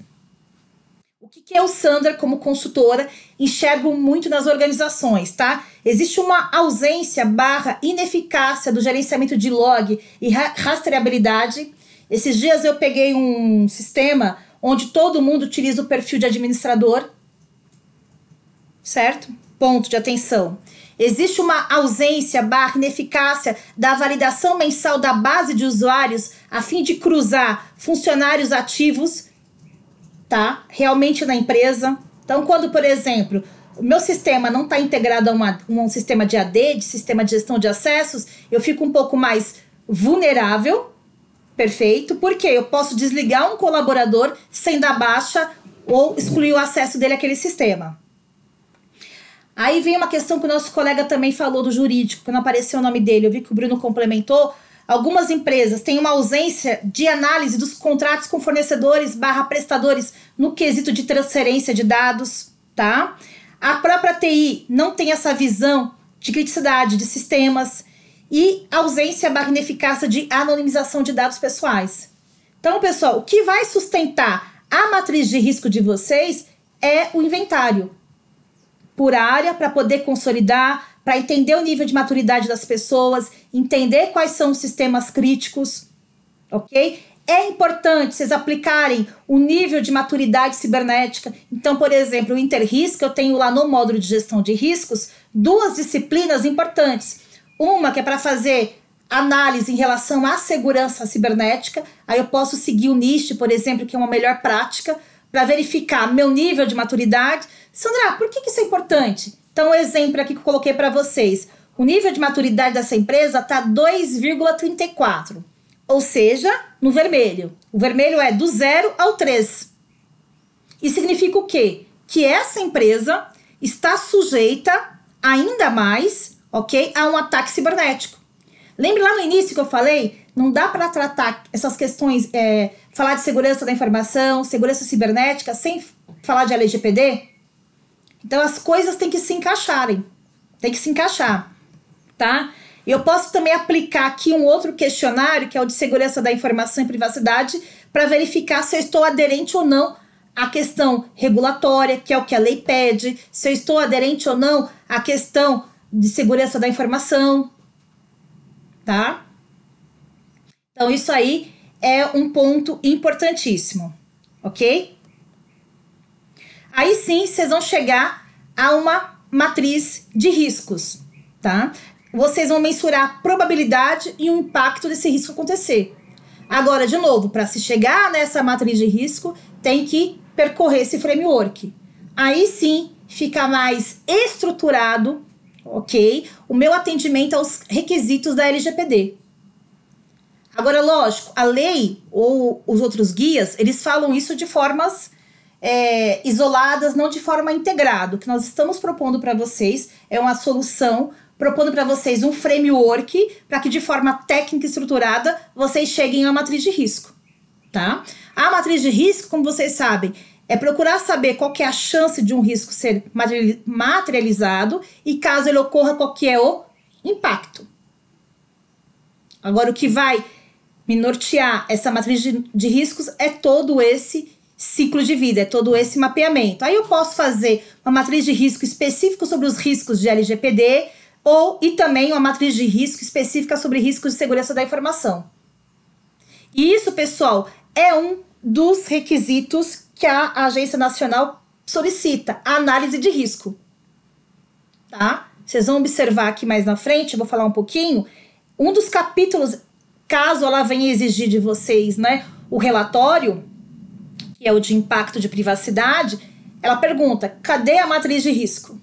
o que eu, Sandra, como consultora, enxergo muito nas organizações, tá? Existe uma ausência / ineficácia do gerenciamento de log e rastreabilidade. Esses dias eu peguei um sistema onde todo mundo utiliza o perfil de administrador, certo? Ponto de atenção. Existe uma ausência / ineficácia da validação mensal da base de usuários a fim de cruzar funcionários ativos, tá? Realmente na empresa. Então, quando, por exemplo, o meu sistema não está integrado a um sistema de AD, de sistema de gestão de acessos, eu fico um pouco mais vulnerável, perfeito, porque eu posso desligar um colaborador sem dar baixa ou excluir o acesso dele àquele sistema. Aí vem uma questão que o nosso colega também falou do jurídico, que não apareceu o nome dele, eu vi que o Bruno complementou. Algumas empresas têm uma ausência de análise dos contratos com fornecedores / prestadores no quesito de transferência de dados, tá? A própria TI não tem essa visão de criticidade de sistemas e ausência / ineficácia de anonimização de dados pessoais. Então, pessoal, o que vai sustentar a matriz de risco de vocês é o inventário por área, para poder consolidar, para entender o nível de maturidade das pessoas, entender quais são os sistemas críticos, ok? É importante vocês aplicarem o nível de maturidade cibernética. Então, por exemplo, o Interrisk, eu tenho lá no módulo de gestão de riscos, 2 disciplinas importantes. Uma que é para fazer análise em relação à segurança cibernética, aí eu posso seguir o NIST, por exemplo, que é uma melhor prática, para verificar meu nível de maturidade. Sandra, por que isso é importante? Então, o exemplo aqui que eu coloquei para vocês. O nível de maturidade dessa empresa está 2,34. Ou seja, no vermelho. O vermelho é do 0 ao 3. Isso significa o quê? Que essa empresa está sujeita ainda mais, ok, a um ataque cibernético. Lembra lá no início que eu falei? Não dá para tratar essas questões, falar de segurança da informação, segurança cibernética, sem falar de LGPD? Então, as coisas têm que se encaixarem. Tem que se encaixar, tá? Eu posso também aplicar aqui um outro questionário, que é o de segurança da informação e privacidade, para verificar se eu estou aderente ou não à questão regulatória, que é o que a lei pede, se eu estou aderente ou não à questão de segurança da informação, tá? Então, isso aí é um ponto importantíssimo, ok? Aí sim, vocês vão chegar a uma matriz de riscos, tá? Vocês vão mensurar a probabilidade e o impacto desse risco acontecer. Agora, de novo, para se chegar nessa matriz de risco, tem que percorrer esse framework. aí sim fica mais estruturado, ok? O meu atendimento aos requisitos da LGPD. Agora, lógico, a lei ou os outros guias, eles falam isso de formas isoladas, não de forma integrada. O que nós estamos propondo para vocês é uma solução, propondo para vocês um framework para que de forma técnica e estruturada vocês cheguem à matriz de risco, tá? A matriz de risco, como vocês sabem, é procurar saber qual que é a chance de um risco ser materializado e caso ele ocorra, qual que é o impacto. Agora, o que vai me nortear essa matriz de riscos é todo esse ciclo de vida, é todo esse mapeamento. Aí eu posso fazer uma matriz de risco específica sobre os riscos de LGPD e também uma matriz de risco específica sobre riscos de segurança da informação. E isso, pessoal, é um dos requisitos que a Agência Nacional solicita, a análise de risco. Tá? Vocês vão observar aqui mais na frente, eu vou falar um pouquinho, um dos capítulos, caso ela venha exigir de vocês, né, o relatório, que é o de impacto de privacidade, ela pergunta, cadê a matriz de risco?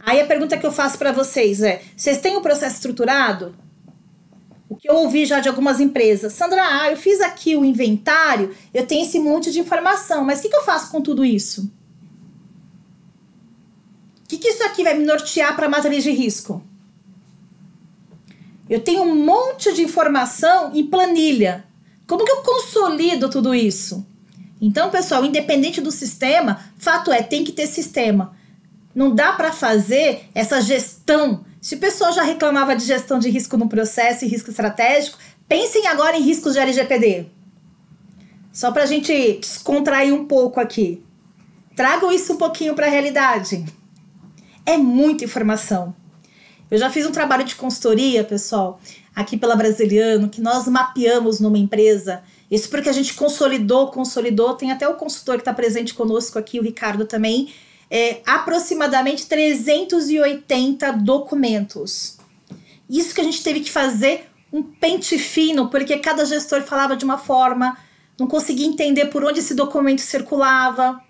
Aí a pergunta que eu faço para vocês é, vocês têm um processo estruturado? O que eu ouvi já de algumas empresas, Sandra, eu fiz aqui o inventário, eu tenho esse monte de informação, mas o que eu faço com tudo isso? O que isso aqui vai me nortear para a matriz de risco? Eu tenho um monte de informação em planilha. Como que eu consolido tudo isso? Então, pessoal, independente do sistema, fato é, tem que ter sistema. Não dá para fazer essa gestão. Se o pessoal já reclamava de gestão de risco no processo e risco estratégico, pensem agora em riscos de LGPD. Só para a gente descontrair um pouco aqui. Tragam isso um pouquinho para a realidade. É muita informação. Eu já fiz um trabalho de consultoria, pessoal, aqui pela Brasiliano, que nós mapeamos numa empresa. Isso porque a gente consolidou. Tem até o consultor que está presente conosco aqui, o Ricardo também. Aproximadamente 380 documentos. Isso que a gente teve que fazer um pente fino, porque cada gestor falava de uma forma, não conseguia entender por onde esse documento circulava.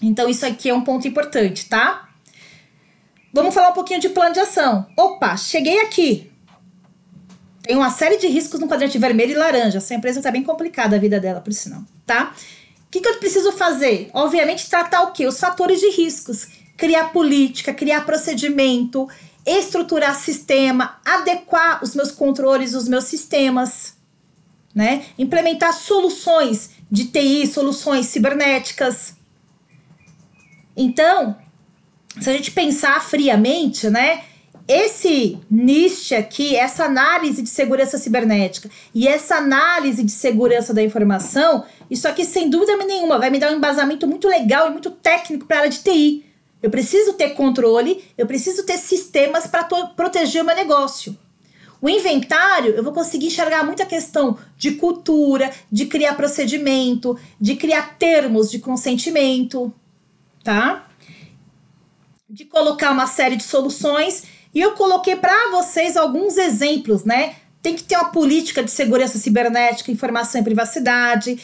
Então isso aqui é um ponto importante, tá? Vamos falar um pouquinho de plano de ação. Opa, cheguei aqui. Tem uma série de riscos no quadrante vermelho e laranja. Essa empresa está bem complicada a vida dela, por sinal, tá? O que eu preciso fazer? Obviamente, tratar o quê? Os fatores de riscos. Criar política, criar procedimento, estruturar sistema, adequar os meus controles, os meus sistemas, né? Implementar soluções de TI, soluções cibernéticas. Então, se a gente pensar friamente, né? Esse NIST aqui, essa análise de segurança cibernética e essa análise de segurança da informação, isso aqui, sem dúvida nenhuma, vai me dar um embasamento muito legal e muito técnico para a área de TI. Eu preciso ter controle, eu preciso ter sistemas para proteger o meu negócio. O inventário, eu vou conseguir enxergar muita questão de cultura, de criar procedimento, de criar termos de consentimento, tá? De colocar uma série de soluções. E eu coloquei para vocês alguns exemplos, né? Tem que ter uma política de segurança cibernética, informação e privacidade.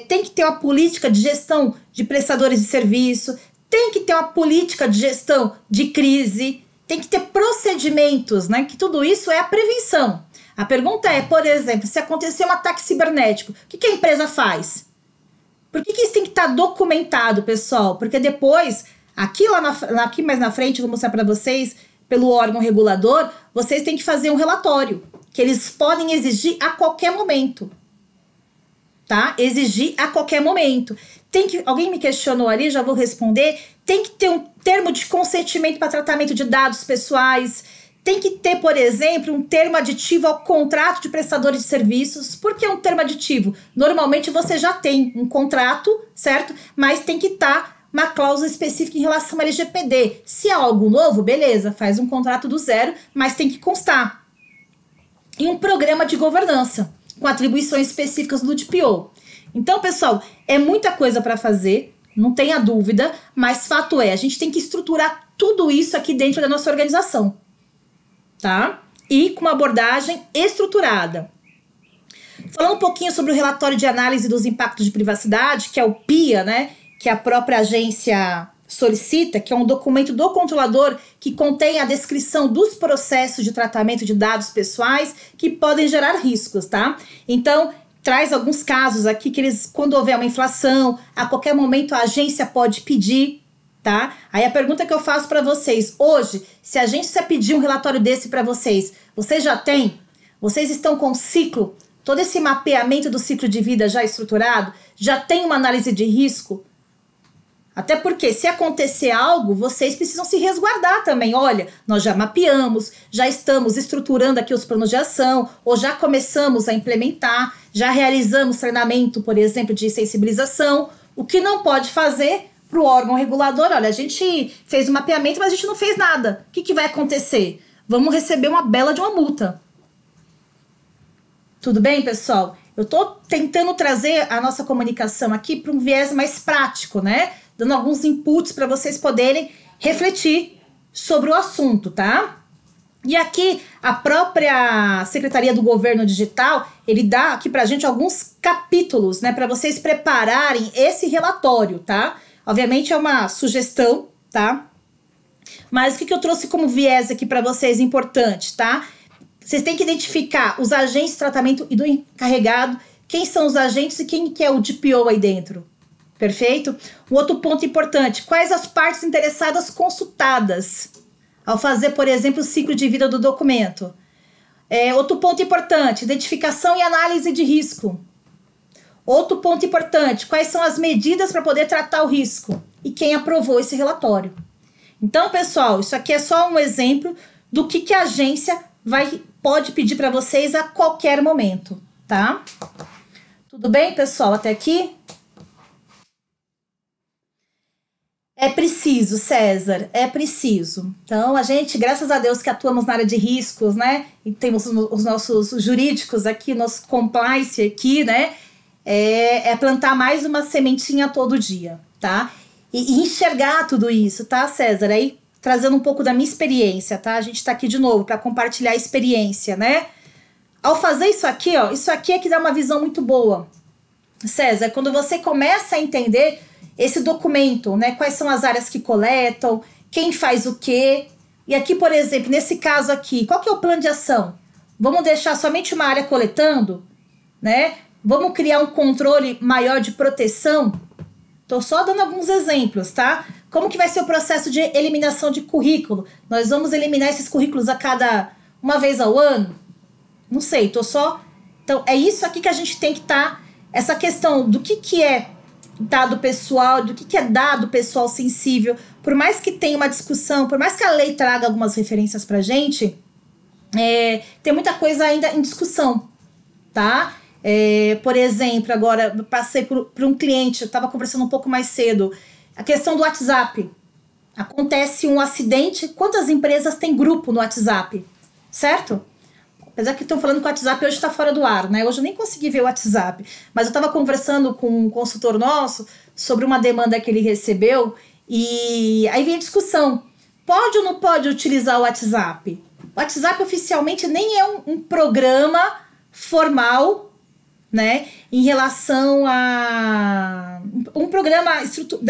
Tem que ter uma política de gestão de prestadores de serviço. Tem que ter uma política de gestão de crise. Tem que ter procedimentos, né? Que tudo isso é a prevenção. A pergunta é, por exemplo, se acontecer um ataque cibernético, o que a empresa faz? Por que isso tem que estar documentado, pessoal? Porque depois, aqui mais na frente, eu vou mostrar para vocês, pelo órgão regulador, vocês têm que fazer um relatório, que eles podem exigir a qualquer momento, tá? Exigir a qualquer momento. Alguém me questionou ali, já vou responder, tem que ter um termo de consentimento para tratamento de dados pessoais, tem que ter, por exemplo, um termo aditivo ao contrato de prestadores de serviços. Por que um termo aditivo? Normalmente você já tem um contrato, certo? Mas tem que estar uma cláusula específica em relação ao LGPD. Se é algo novo, beleza, faz um contrato do zero, mas tem que constar. E um programa de governança, com atribuições específicas do DPO. Então, pessoal, é muita coisa para fazer, não tenha dúvida, mas fato é, a gente tem que estruturar tudo isso aqui dentro da nossa organização, tá? E com uma abordagem estruturada. Falando um pouquinho sobre o relatório de análise dos impactos de privacidade, que é o PIA, né? que a própria agência solicita, que é um documento do controlador que contém a descrição dos processos de tratamento de dados pessoais que podem gerar riscos, tá? Então, traz alguns casos aqui que eles, quando houver uma inflação, a qualquer momento a agência pode pedir, tá? Aí a pergunta que eu faço para vocês, hoje, se a agência pedir um relatório desse para vocês, vocês já têm? Vocês estão com o ciclo, todo esse mapeamento do ciclo de vida já estruturado? Já tem uma análise de risco? Até porque, se acontecer algo, vocês precisam se resguardar também. Olha, nós já mapeamos, já estamos estruturando aqui os planos de ação, ou já começamos a implementar, já realizamos treinamento, por exemplo, de sensibilização. O que não pode fazer para o órgão regulador, olha, a gente fez o mapeamento, mas a gente não fez nada. O que vai acontecer? Vamos receber uma bela de uma multa. Tudo bem, pessoal? Eu estou tentando trazer a nossa comunicação aqui para um viés mais prático, né? Dando alguns inputs para vocês poderem refletir sobre o assunto, tá? E aqui, a própria Secretaria do Governo Digital, ele dá aqui pra gente alguns capítulos, né? Para vocês prepararem esse relatório, tá? Obviamente é uma sugestão, tá? Mas o que eu trouxe como viés aqui para vocês importante, tá? Vocês têm que identificar os agentes de tratamento e do encarregado, quem são os agentes e quem que é o DPO aí dentro. Perfeito? Um outro ponto importante, quais as partes interessadas consultadas ao fazer, por exemplo, o ciclo de vida do documento. Outro ponto importante, identificação e análise de risco. Outro ponto importante, quais são as medidas para poder tratar o risco e quem aprovou esse relatório. Então, pessoal, isso aqui é só um exemplo do que a agência pode pedir para vocês a qualquer momento, tá? Tudo bem, pessoal, até aqui? É preciso, César, é preciso. Então, a gente, graças a Deus que atuamos na área de riscos, né? E temos os nossos jurídicos aqui, nosso compliance aqui, né? É plantar mais uma sementinha todo dia, tá? E enxergar tudo isso, tá, César? Aí, trazendo um pouco da minha experiência, tá? A gente tá aqui de novo para compartilhar a experiência, né? Ao fazer isso aqui, ó, isso aqui é que dá uma visão muito boa. César, quando você começa a entender esse documento, né? Quais são as áreas que coletam, quem faz o quê. E aqui, por exemplo, nesse caso aqui, qual que é o plano de ação? Vamos deixar somente uma área coletando, né? Vamos criar um controle maior de proteção? Tô só dando alguns exemplos, tá? Como que vai ser o processo de eliminação de currículo? Nós vamos eliminar esses currículos uma vez ao ano? Não sei, tô só... Então, é isso aqui que a gente tem que estar... Essa questão do que é dado pessoal, do que é dado pessoal sensível, por mais que tenha uma discussão, por mais que a lei traga algumas referências pra gente, tem muita coisa ainda em discussão, tá? Por exemplo, agora eu passei por um cliente, eu estava conversando um pouco mais cedo, a questão do WhatsApp. Acontece um acidente, quantas empresas têm grupo no WhatsApp, certo? Apesar que estão falando que o WhatsApp hoje está fora do ar, né? Hoje eu nem consegui ver o WhatsApp. Mas eu estava conversando com um consultor nosso sobre uma demanda que ele recebeu e aí vem a discussão. Pode ou não pode utilizar o WhatsApp? O WhatsApp oficialmente nem é um programa formal, né? Em relação a um programa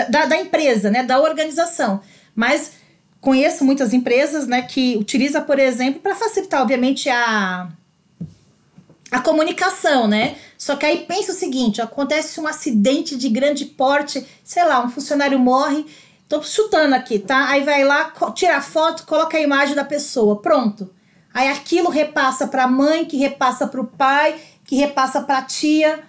da empresa, né? Da organização. Mas... conheço muitas empresas, né, que utilizam, por exemplo, para facilitar, obviamente, a comunicação, né? Só que aí pensa o seguinte, acontece um acidente de grande porte, sei lá, um funcionário morre, tô chutando aqui, tá? Aí vai lá, tira a foto, coloca a imagem da pessoa, pronto. Aí aquilo repassa para a mãe, que repassa para o pai, que repassa para a tia.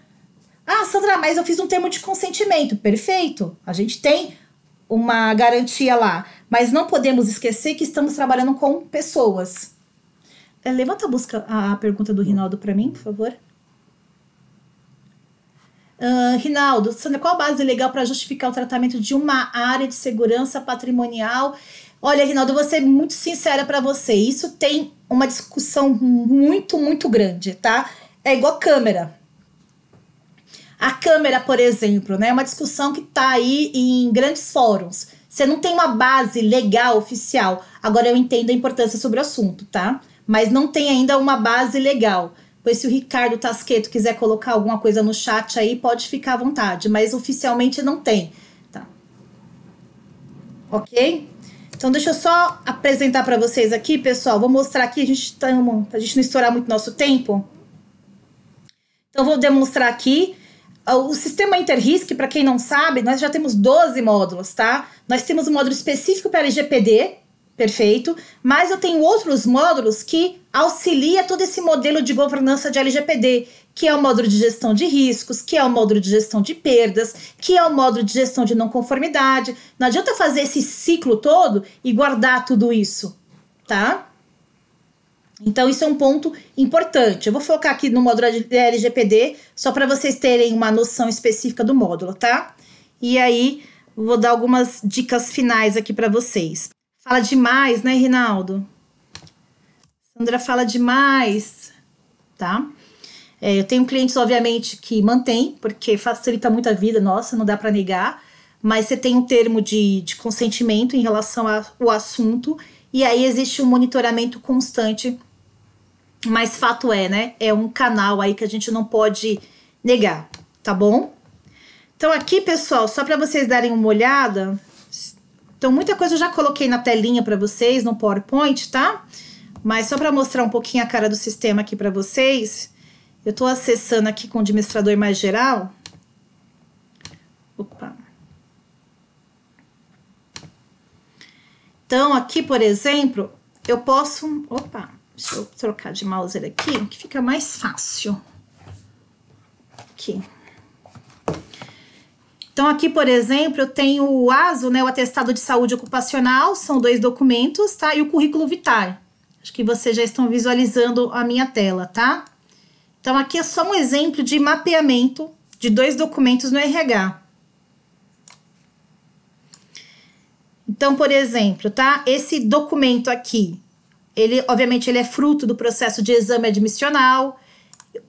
Ah, Sandra, mas eu fiz um termo de consentimento. Perfeito, a gente tem uma garantia lá, mas não podemos esquecer que estamos trabalhando com pessoas. Levanta a pergunta do Rinaldo para mim, por favor. Rinaldo, Sandra, qual a base legal para justificar o tratamento de uma área de segurança patrimonial? Olha, Rinaldo, eu vou ser muito sincera para você. Isso tem uma discussão muito, muito grande, tá? É igual câmera. A câmera, por exemplo, né, é uma discussão que está aí em grandes fóruns. Você não tem uma base legal, oficial. Agora eu entendo a importância sobre o assunto, tá? Mas não tem ainda uma base legal. Pois se o Ricardo Tasqueto quiser colocar alguma coisa no chat aí, pode ficar à vontade. Mas oficialmente não tem. Tá? ok? Então, deixa eu só apresentar para vocês aqui, pessoal. Vou mostrar aqui, pra gente não estourar muito nosso tempo. Então, vou demonstrar aqui. O sistema Interrisk, para quem não sabe, nós já temos 12 módulos, tá? Nós temos um módulo específico para LGPD, perfeito, mas eu tenho outros módulos que auxilia todo esse modelo de governança de LGPD, que é o módulo de gestão de riscos, que é o módulo de gestão de perdas, que é o módulo de gestão de não conformidade. Não adianta fazer esse ciclo todo e guardar tudo isso, tá? Então, isso é um ponto importante. Eu vou focar aqui no módulo de LGPD, só para vocês terem uma noção específica do módulo, tá? E aí, vou dar algumas dicas finais aqui para vocês. Fala demais, né, Rinaldo? Sandra fala demais, tá? Eu tenho clientes, obviamente, que mantém, porque facilita muito a vida, nossa, não dá para negar, mas você tem um termo de consentimento em relação ao assunto, e aí existe um monitoramento constante, mas fato é, né? É um canal aí que a gente não pode negar, tá bom? Então aqui, pessoal, só para vocês darem uma olhada, então muita coisa eu já coloquei na telinha para vocês, no PowerPoint, tá? Mas só para mostrar um pouquinho a cara do sistema aqui para vocês, eu estou acessando aqui com o administrador mais geral. Opa. Então, aqui, por exemplo, eu posso... Opa, deixa eu trocar de mouse aqui, que fica mais fácil. Aqui. Então, aqui, por exemplo, eu tenho o ASO, né, o Atestado de Saúde Ocupacional, são 2 documentos, tá? E o Currículo Vitae. Acho que vocês já estão visualizando a minha tela, tá? Então, aqui é só um exemplo de mapeamento de 2 documentos no RH. Então, por exemplo, tá? Esse documento aqui, obviamente, ele é fruto do processo de exame admissional.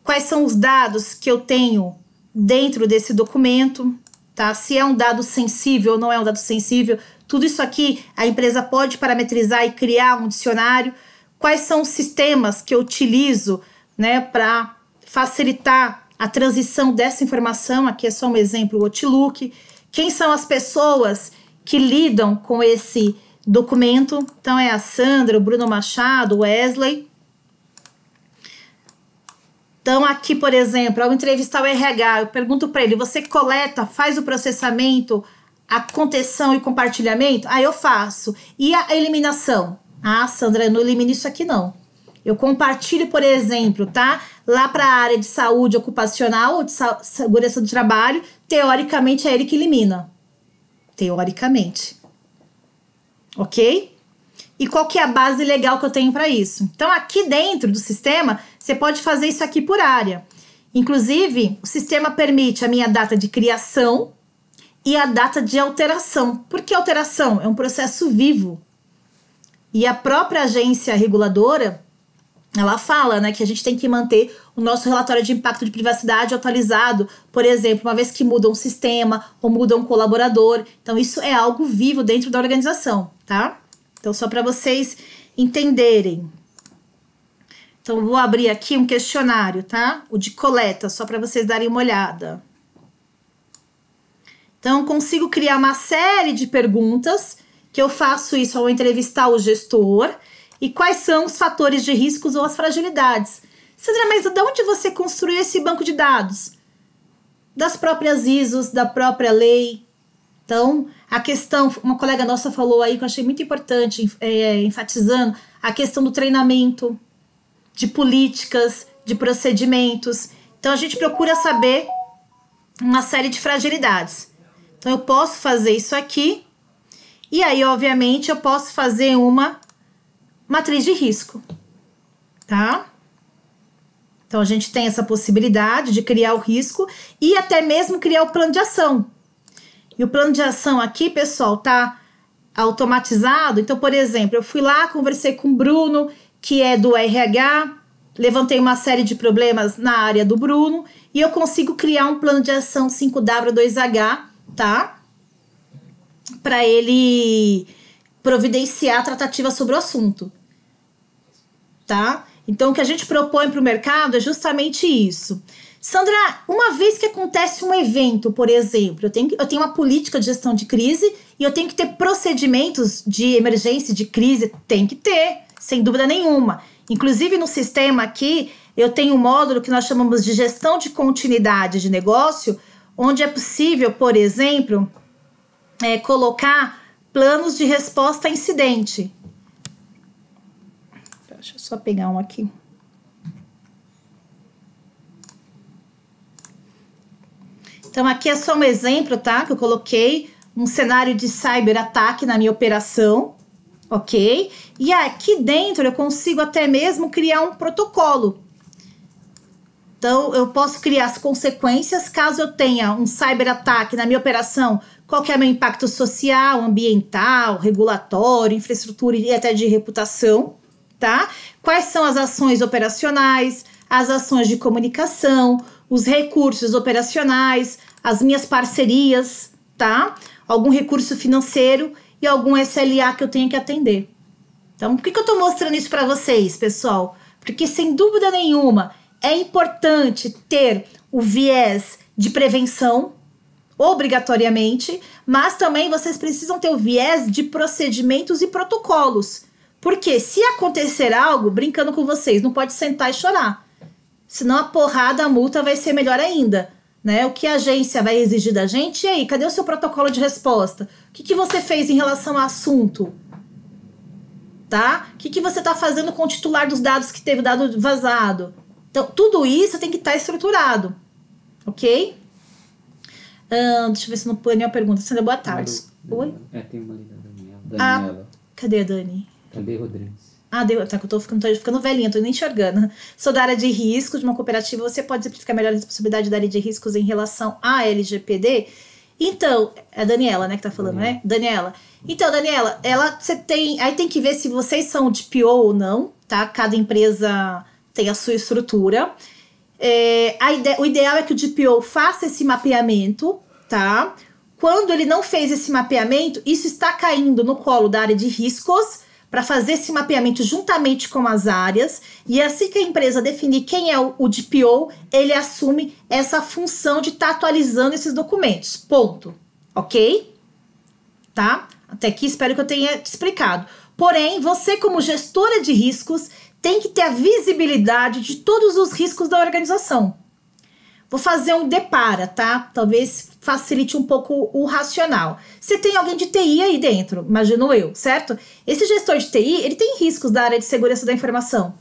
Quais são os dados que eu tenho dentro desse documento, tá? Se é um dado sensível ou não é um dado sensível. Tudo isso aqui a empresa pode parametrizar e criar um dicionário. Quais são os sistemas que eu utilizo, né, para facilitar a transição dessa informação? Aqui é só um exemplo, o Outlook. Quem são as pessoas que lidam com esse documento? Então, é a Sandra, o Bruno Machado, o Wesley. Então, aqui, por exemplo, ao entrevistar o RH, eu pergunto para ele, você coleta, faz o processamento, a contenção e compartilhamento? Aí eu faço. E a eliminação? Ah, Sandra, eu não elimino isso aqui, não. Eu compartilho, por exemplo, tá? Lá para a área de saúde ocupacional ou de segurança do trabalho, teoricamente é ele que elimina. Teoricamente. Ok? E qual que é a base legal que eu tenho para isso? Então, aqui dentro do sistema, você pode fazer isso aqui por área. Inclusive, o sistema permite a minha data de criação e a data de alteração. Por que alteração? É um processo vivo. E a própria agência reguladora, ela fala, né, que a gente tem que manter o nosso relatório de impacto de privacidade atualizado, por exemplo, uma vez que muda um sistema ou muda um colaborador. Então, isso é algo vivo dentro da organização, tá? Então, só para vocês entenderem. Então, eu vou abrir aqui um questionário, tá? O de coleta, só para vocês darem uma olhada. Então, eu consigo criar uma série de perguntas, que eu faço isso ao entrevistar o gestor. E quais são os fatores de riscos ou as fragilidades? Sandra, mas de onde você construiu esse banco de dados? Das próprias ISOs, da própria lei. Então, a questão, uma colega nossa falou aí, que eu achei muito importante, enfatizando, a questão do treinamento, de políticas, de procedimentos. Então, a gente procura saber uma série de fragilidades. Então, eu posso fazer isso aqui, e aí, obviamente, eu posso fazer uma matriz de risco, tá? Então, a gente tem essa possibilidade de criar o risco e até mesmo criar o plano de ação. E o plano de ação aqui, pessoal, tá automatizado. Então, por exemplo, eu fui lá, conversei com o Bruno, que é do RH, levantei uma série de problemas na área do Bruno e eu consigo criar um plano de ação 5W2H, tá? Para ele providenciar a tratativa sobre o assunto, tá? Então, o que a gente propõe para o mercado é justamente isso. Sandra, uma vez que acontece um evento, por exemplo, eu tenho uma política de gestão de crise E eu tenho que ter procedimentos de emergência, de crise, tem que ter, sem dúvida nenhuma. Inclusive no sistema aqui, eu tenho um módulo que nós chamamos de gestão de continuidade de negócio, onde é possível, por exemplo, colocar planos de resposta a incidente. Deixa eu só pegar um aqui. Então, aqui é só um exemplo, tá? Que eu coloquei um cenário de cyberataque na minha operação, ok? E aqui dentro eu consigo até mesmo criar um protocolo. Então, eu posso criar as consequências caso eu tenha um cyberataque na minha operação. Qual que é o meu impacto social, ambiental, regulatório, infraestrutura e até de reputação, tá? Quais são as ações operacionais, as ações de comunicação, os recursos operacionais, as minhas parcerias, tá? Algum recurso financeiro e algum SLA que eu tenho que atender. Então, por que eu tô mostrando isso para vocês, pessoal? Porque, sem dúvida nenhuma, é importante ter o viés de prevenção, obrigatoriamente, mas também vocês precisam ter o viés de procedimentos e protocolos. Porque se acontecer algo, brincando com vocês, não pode sentar e chorar. Senão a porrada, a multa vai ser melhor ainda, né? O que a agência vai exigir da gente? E aí, cadê o seu protocolo de resposta? O que você fez em relação ao assunto? Tá? O que você está fazendo com o titular dos dados que teve dado vazado? Então, tudo isso tem que estar estruturado, ok? Deixa eu ver se não põe nenhuma pergunta. Sandra, boa tarde. Oi? Tem uma ali da Daniela. Cadê a Dani? Cadê Rodrigues? Tá, que eu tô ficando velhinha, tô nem enxergando. Sou da área de riscos de uma cooperativa. Você pode exemplificar melhor a responsabilidade da área de riscos em relação à LGPD? Então, é a Daniela, né, que tá falando, né? Daniela. Então, Daniela, você tem... Aí tem que ver se vocês são de PO ou não, tá? Cada empresa tem a sua estrutura. O ideal é que o DPO faça esse mapeamento, tá? Quando ele não fez esse mapeamento, isso está caindo no colo da área de riscos para fazer esse mapeamento juntamente com as áreas, e assim que a empresa definir quem é o DPO, ele assume essa função de estar atualizando esses documentos, ponto, ok? Tá? Até aqui espero que eu tenha te explicado. Porém, você como gestora de riscos tem que ter a visibilidade de todos os riscos da organização. Vou fazer um depara, tá? Talvez facilite um pouco o racional. Você tem alguém de TI aí dentro, imagino eu, certo? Esse gestor de TI, ele tem riscos da área de segurança da informação,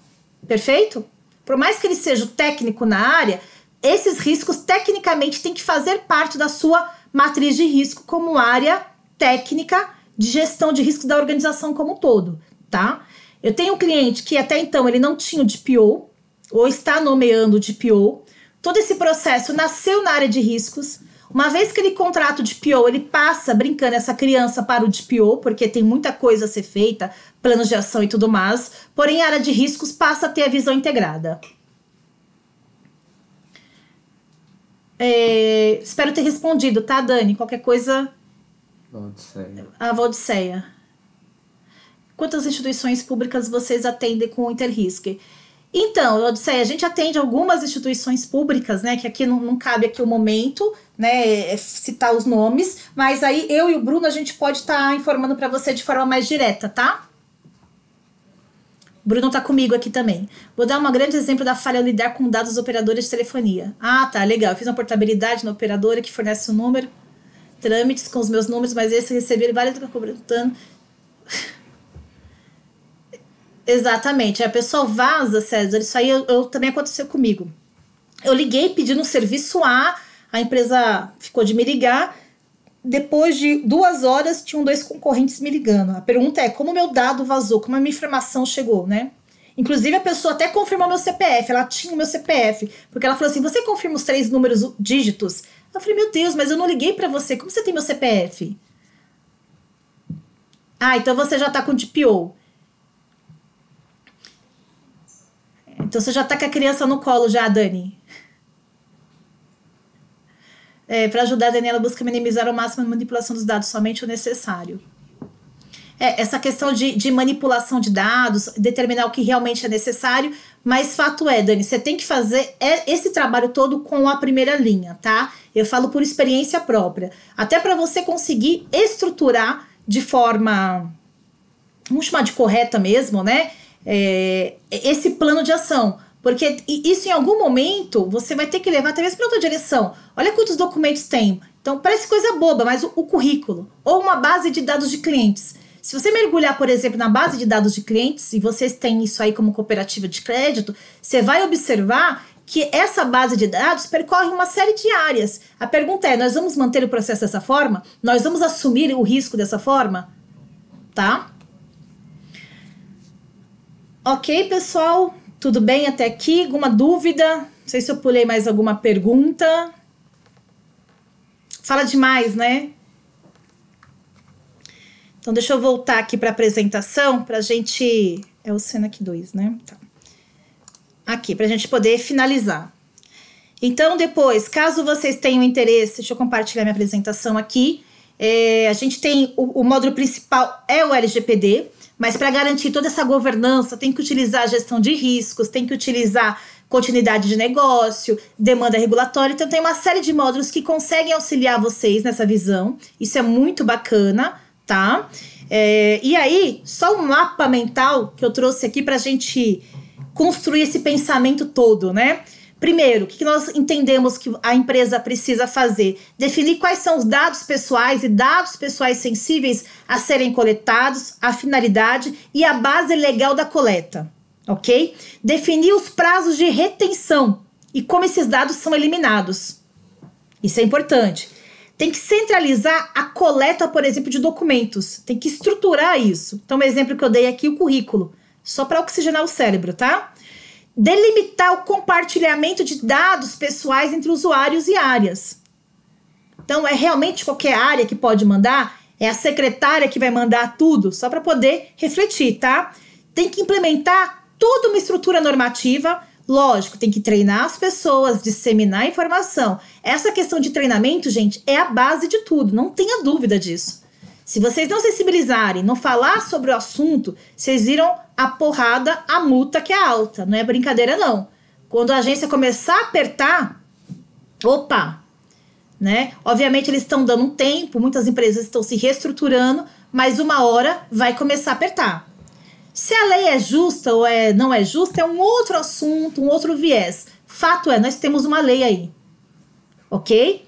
perfeito? Por mais que ele seja o técnico na área, esses riscos tecnicamente têm que fazer parte da sua matriz de risco como área técnica de gestão de risco da organização como um todo, tá? Eu tenho um cliente que até então ele não tinha o DPO, ou está nomeando o DPO. Todo esse processo nasceu na área de riscos. Uma vez que ele contrata o DPO, ele passa brincando essa criança para o DPO, porque tem muita coisa a ser feita, planos de ação e tudo mais. Porém, a área de riscos passa a ter a visão integrada. Espero ter respondido, tá, Dani? Qualquer coisa... Odisseia. Odisseia. Quantas instituições públicas vocês atendem com o Interrisk? Então, Odisseia, a gente atende algumas instituições públicas, né, que aqui não cabe aqui o momento, né, citar os nomes, mas aí eu e o Bruno a gente pode estar informando para você de forma mais direta, tá? O Bruno tá comigo aqui também. Vou dar um grande exemplo da falha ao lidar com dados operadoras de telefonia. Ah, tá, legal. Eu fiz uma portabilidade na operadora que fornece o número, trâmites com os meus números, mas esse receber vários cobrando. Exatamente, a pessoa vaza, César, isso aí também aconteceu comigo. Eu liguei pedindo um serviço A empresa ficou de me ligar, depois de 2 horas tinham 2 concorrentes me ligando. A pergunta é, como meu dado vazou, como a minha informação chegou, né? Inclusive a pessoa até confirmou meu CPF, ela tinha o meu CPF, porque ela falou assim, você confirma os 3 dígitos? Eu falei, meu Deus, mas eu não liguei pra você, como você tem meu CPF? Ah, então você já tá com DPO. Então você já tá com a criança no colo já, Dani. Para ajudar a Daniela, busca minimizar ao máximo a manipulação dos dados, somente o necessário. essa questão de manipulação de dados, determinar o que realmente é necessário, mas fato é, Dani, você tem que fazer esse trabalho todo com a primeira linha, tá? Eu falo por experiência própria. Até para você conseguir estruturar de forma, vamos chamar de correta mesmo, né? Esse plano de ação. Porque isso em algum momento você vai ter que levar até mesmo para outra direção. Olha quantos documentos tem. Então parece coisa boba, mas o currículo ou uma base de dados de clientes. Se você mergulhar, por exemplo, na base de dados de clientes, e vocês têm isso aí como cooperativa de crédito, você vai observar que essa base de dados percorre uma série de áreas. A pergunta é, nós vamos manter o processo dessa forma? Nós vamos assumir o risco dessa forma? Tá? Ok, pessoal? Tudo bem até aqui? Alguma dúvida? Não sei se eu pulei mais alguma pergunta. Fala demais, né? Então, deixa eu voltar aqui para a apresentação, para a gente... É o Senac 2, né? Tá. Aqui, para a gente poder finalizar. Então, depois, caso vocês tenham interesse, deixa eu compartilhar minha apresentação aqui. A gente tem o módulo principal é o LGPD, mas para garantir toda essa governança, tem que utilizar a gestão de riscos, tem que utilizar continuidade de negócio, demanda regulatória. Então, tem uma série de módulos que conseguem auxiliar vocês nessa visão. Isso é muito bacana, tá? E aí, só um mapa mental que eu trouxe aqui para a gente construir esse pensamento todo, né? Primeiro, o que nós entendemos que a empresa precisa fazer? Definir quais são os dados pessoais e dados pessoais sensíveis a serem coletados, a finalidade e a base legal da coleta, ok? Definir os prazos de retenção e como esses dados são eliminados. Isso é importante. Tem que centralizar a coleta, por exemplo, de documentos. Tem que estruturar isso. Então, um exemplo que eu dei aqui, o currículo. Só para oxigenar o cérebro, tá? Delimitar o compartilhamento de dados pessoais entre usuários e áreas. Então, é realmente qualquer área que pode mandar? É a secretária que vai mandar tudo? Só para poder refletir, tá? Tem que implementar toda uma estrutura normativa. Lógico, tem que treinar as pessoas, disseminar a informação. Essa questão de treinamento, gente, é a base de tudo. Não tenha dúvida disso. Se vocês não sensibilizarem, não falar sobre o assunto, vocês viram a porrada, a multa que é alta. Não é brincadeira, não. Quando a agência começar a apertar, opa, né? Obviamente eles estão dando um tempo, muitas empresas estão se reestruturando, mas uma hora vai começar a apertar. Se a lei é justa ou não é justa, é um outro assunto, um outro viés. Fato é, nós temos uma lei aí, ok?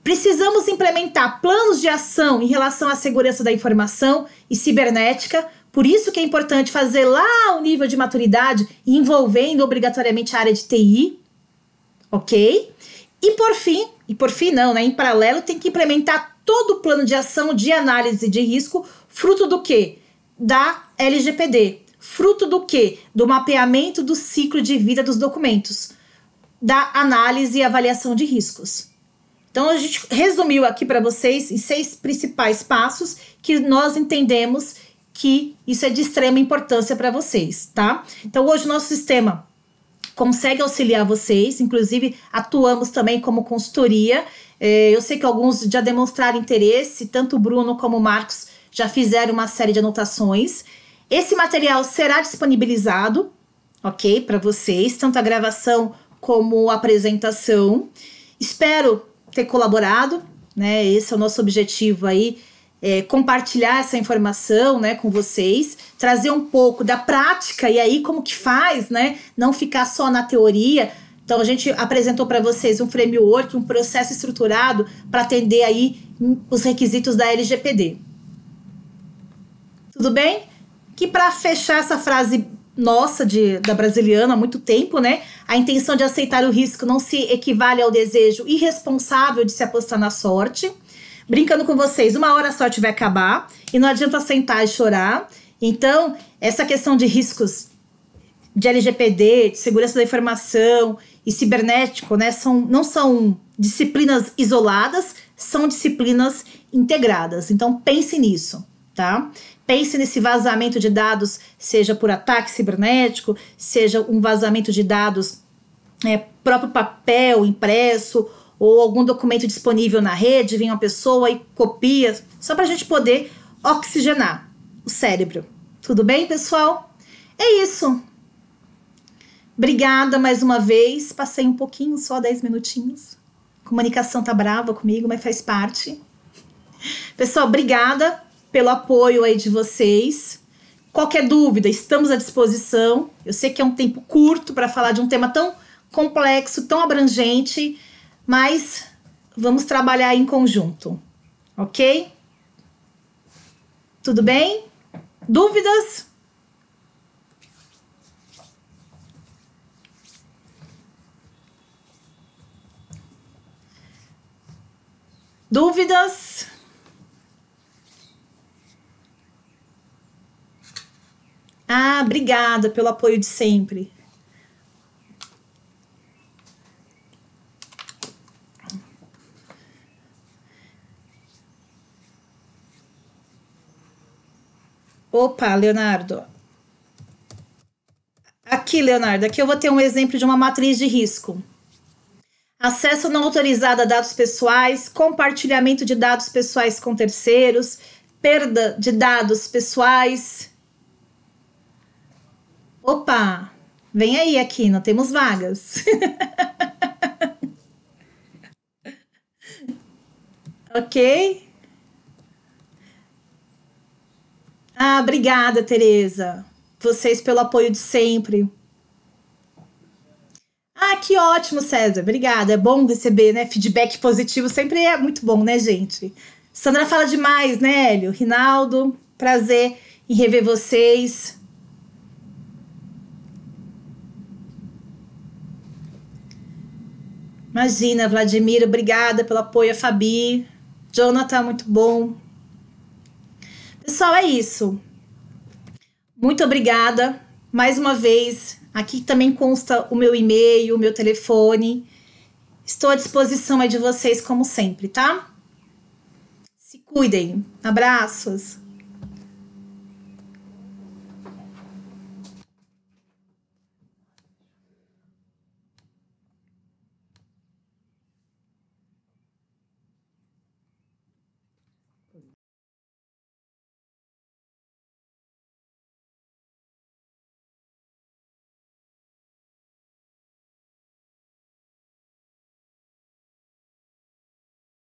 Precisamos implementar planos de ação em relação à segurança da informação e cibernética. Por isso que é importante fazer lá o nível de maturidade, envolvendo obrigatoriamente a área de TI, ok? E por fim não, né? Em paralelo, tem que implementar todo o plano de ação de análise de risco, fruto do quê? Da LGPD. Fruto do quê? Do mapeamento do ciclo de vida dos documentos, da análise e avaliação de riscos. Então, a gente resumiu aqui para vocês em 6 principais passos que nós entendemos que isso é de extrema importância para vocês, tá? Então, hoje o nosso sistema consegue auxiliar vocês, inclusive atuamos também como consultoria. Eu sei que alguns já demonstraram interesse, tanto o Bruno como o Marcos já fizeram uma série de anotações. Esse material será disponibilizado, ok, para vocês, tanto a gravação como a apresentação. Espero ter colaborado, né? Esse é o nosso objetivo aí, compartilhar essa informação, né, com vocês, trazer um pouco da prática e aí como que faz, né? Não ficar só na teoria. Então a gente apresentou para vocês um framework, um processo estruturado para atender aí os requisitos da LGPD. Tudo bem? Que para fechar essa frase nossa da Brasiliana há muito tempo, né? A intenção de aceitar o risco não se equivale ao desejo irresponsável de se apostar na sorte. Brincando com vocês, uma hora a sorte vai acabar e não adianta sentar e chorar. Então, essa questão de riscos de LGPD, de segurança da informação e cibernético, né? Não são disciplinas isoladas, são disciplinas integradas. Então, pense nisso, tá? Pense nesse vazamento de dados, seja por ataque cibernético, seja um vazamento de dados próprio papel impresso ou algum documento disponível na rede, vem uma pessoa e copia, só para a gente poder oxigenar, o cérebro. Tudo bem, pessoal? É isso. Obrigada mais uma vez. Passei um pouquinho, só 10 minutinhos. A comunicação tá brava comigo, mas faz parte. Pessoal, obrigada pelo apoio aí de vocês. Qualquer dúvida, estamos à disposição. Eu sei que é um tempo curto para falar de um tema tão complexo, tão abrangente, mas vamos trabalhar em conjunto, ok? Tudo bem? Dúvidas? Dúvidas? Ah, obrigada pelo apoio de sempre. Opa, Leonardo. Aqui, Leonardo, aqui eu vou ter um exemplo de uma matriz de risco. Acesso não autorizado a dados pessoais, compartilhamento de dados pessoais com terceiros, perda de dados pessoais. Opa, vem aí aqui, não temos vagas. Ok? Ah, obrigada, Tereza. Vocês pelo apoio de sempre. Ah, que ótimo, César. Obrigada. É bom receber, né? Feedback positivo sempre é muito bom, né, gente? Sandra fala demais, né, Hélio? Rinaldo, prazer em rever vocês. Imagina, Vladimir, obrigada pelo apoio, a Fabi. Jonathan, muito bom. Pessoal, é isso. Muito obrigada. Mais uma vez, aqui também consta o meu e-mail, o meu telefone. Estou à disposição aí de vocês, como sempre, tá? Se cuidem. Abraços.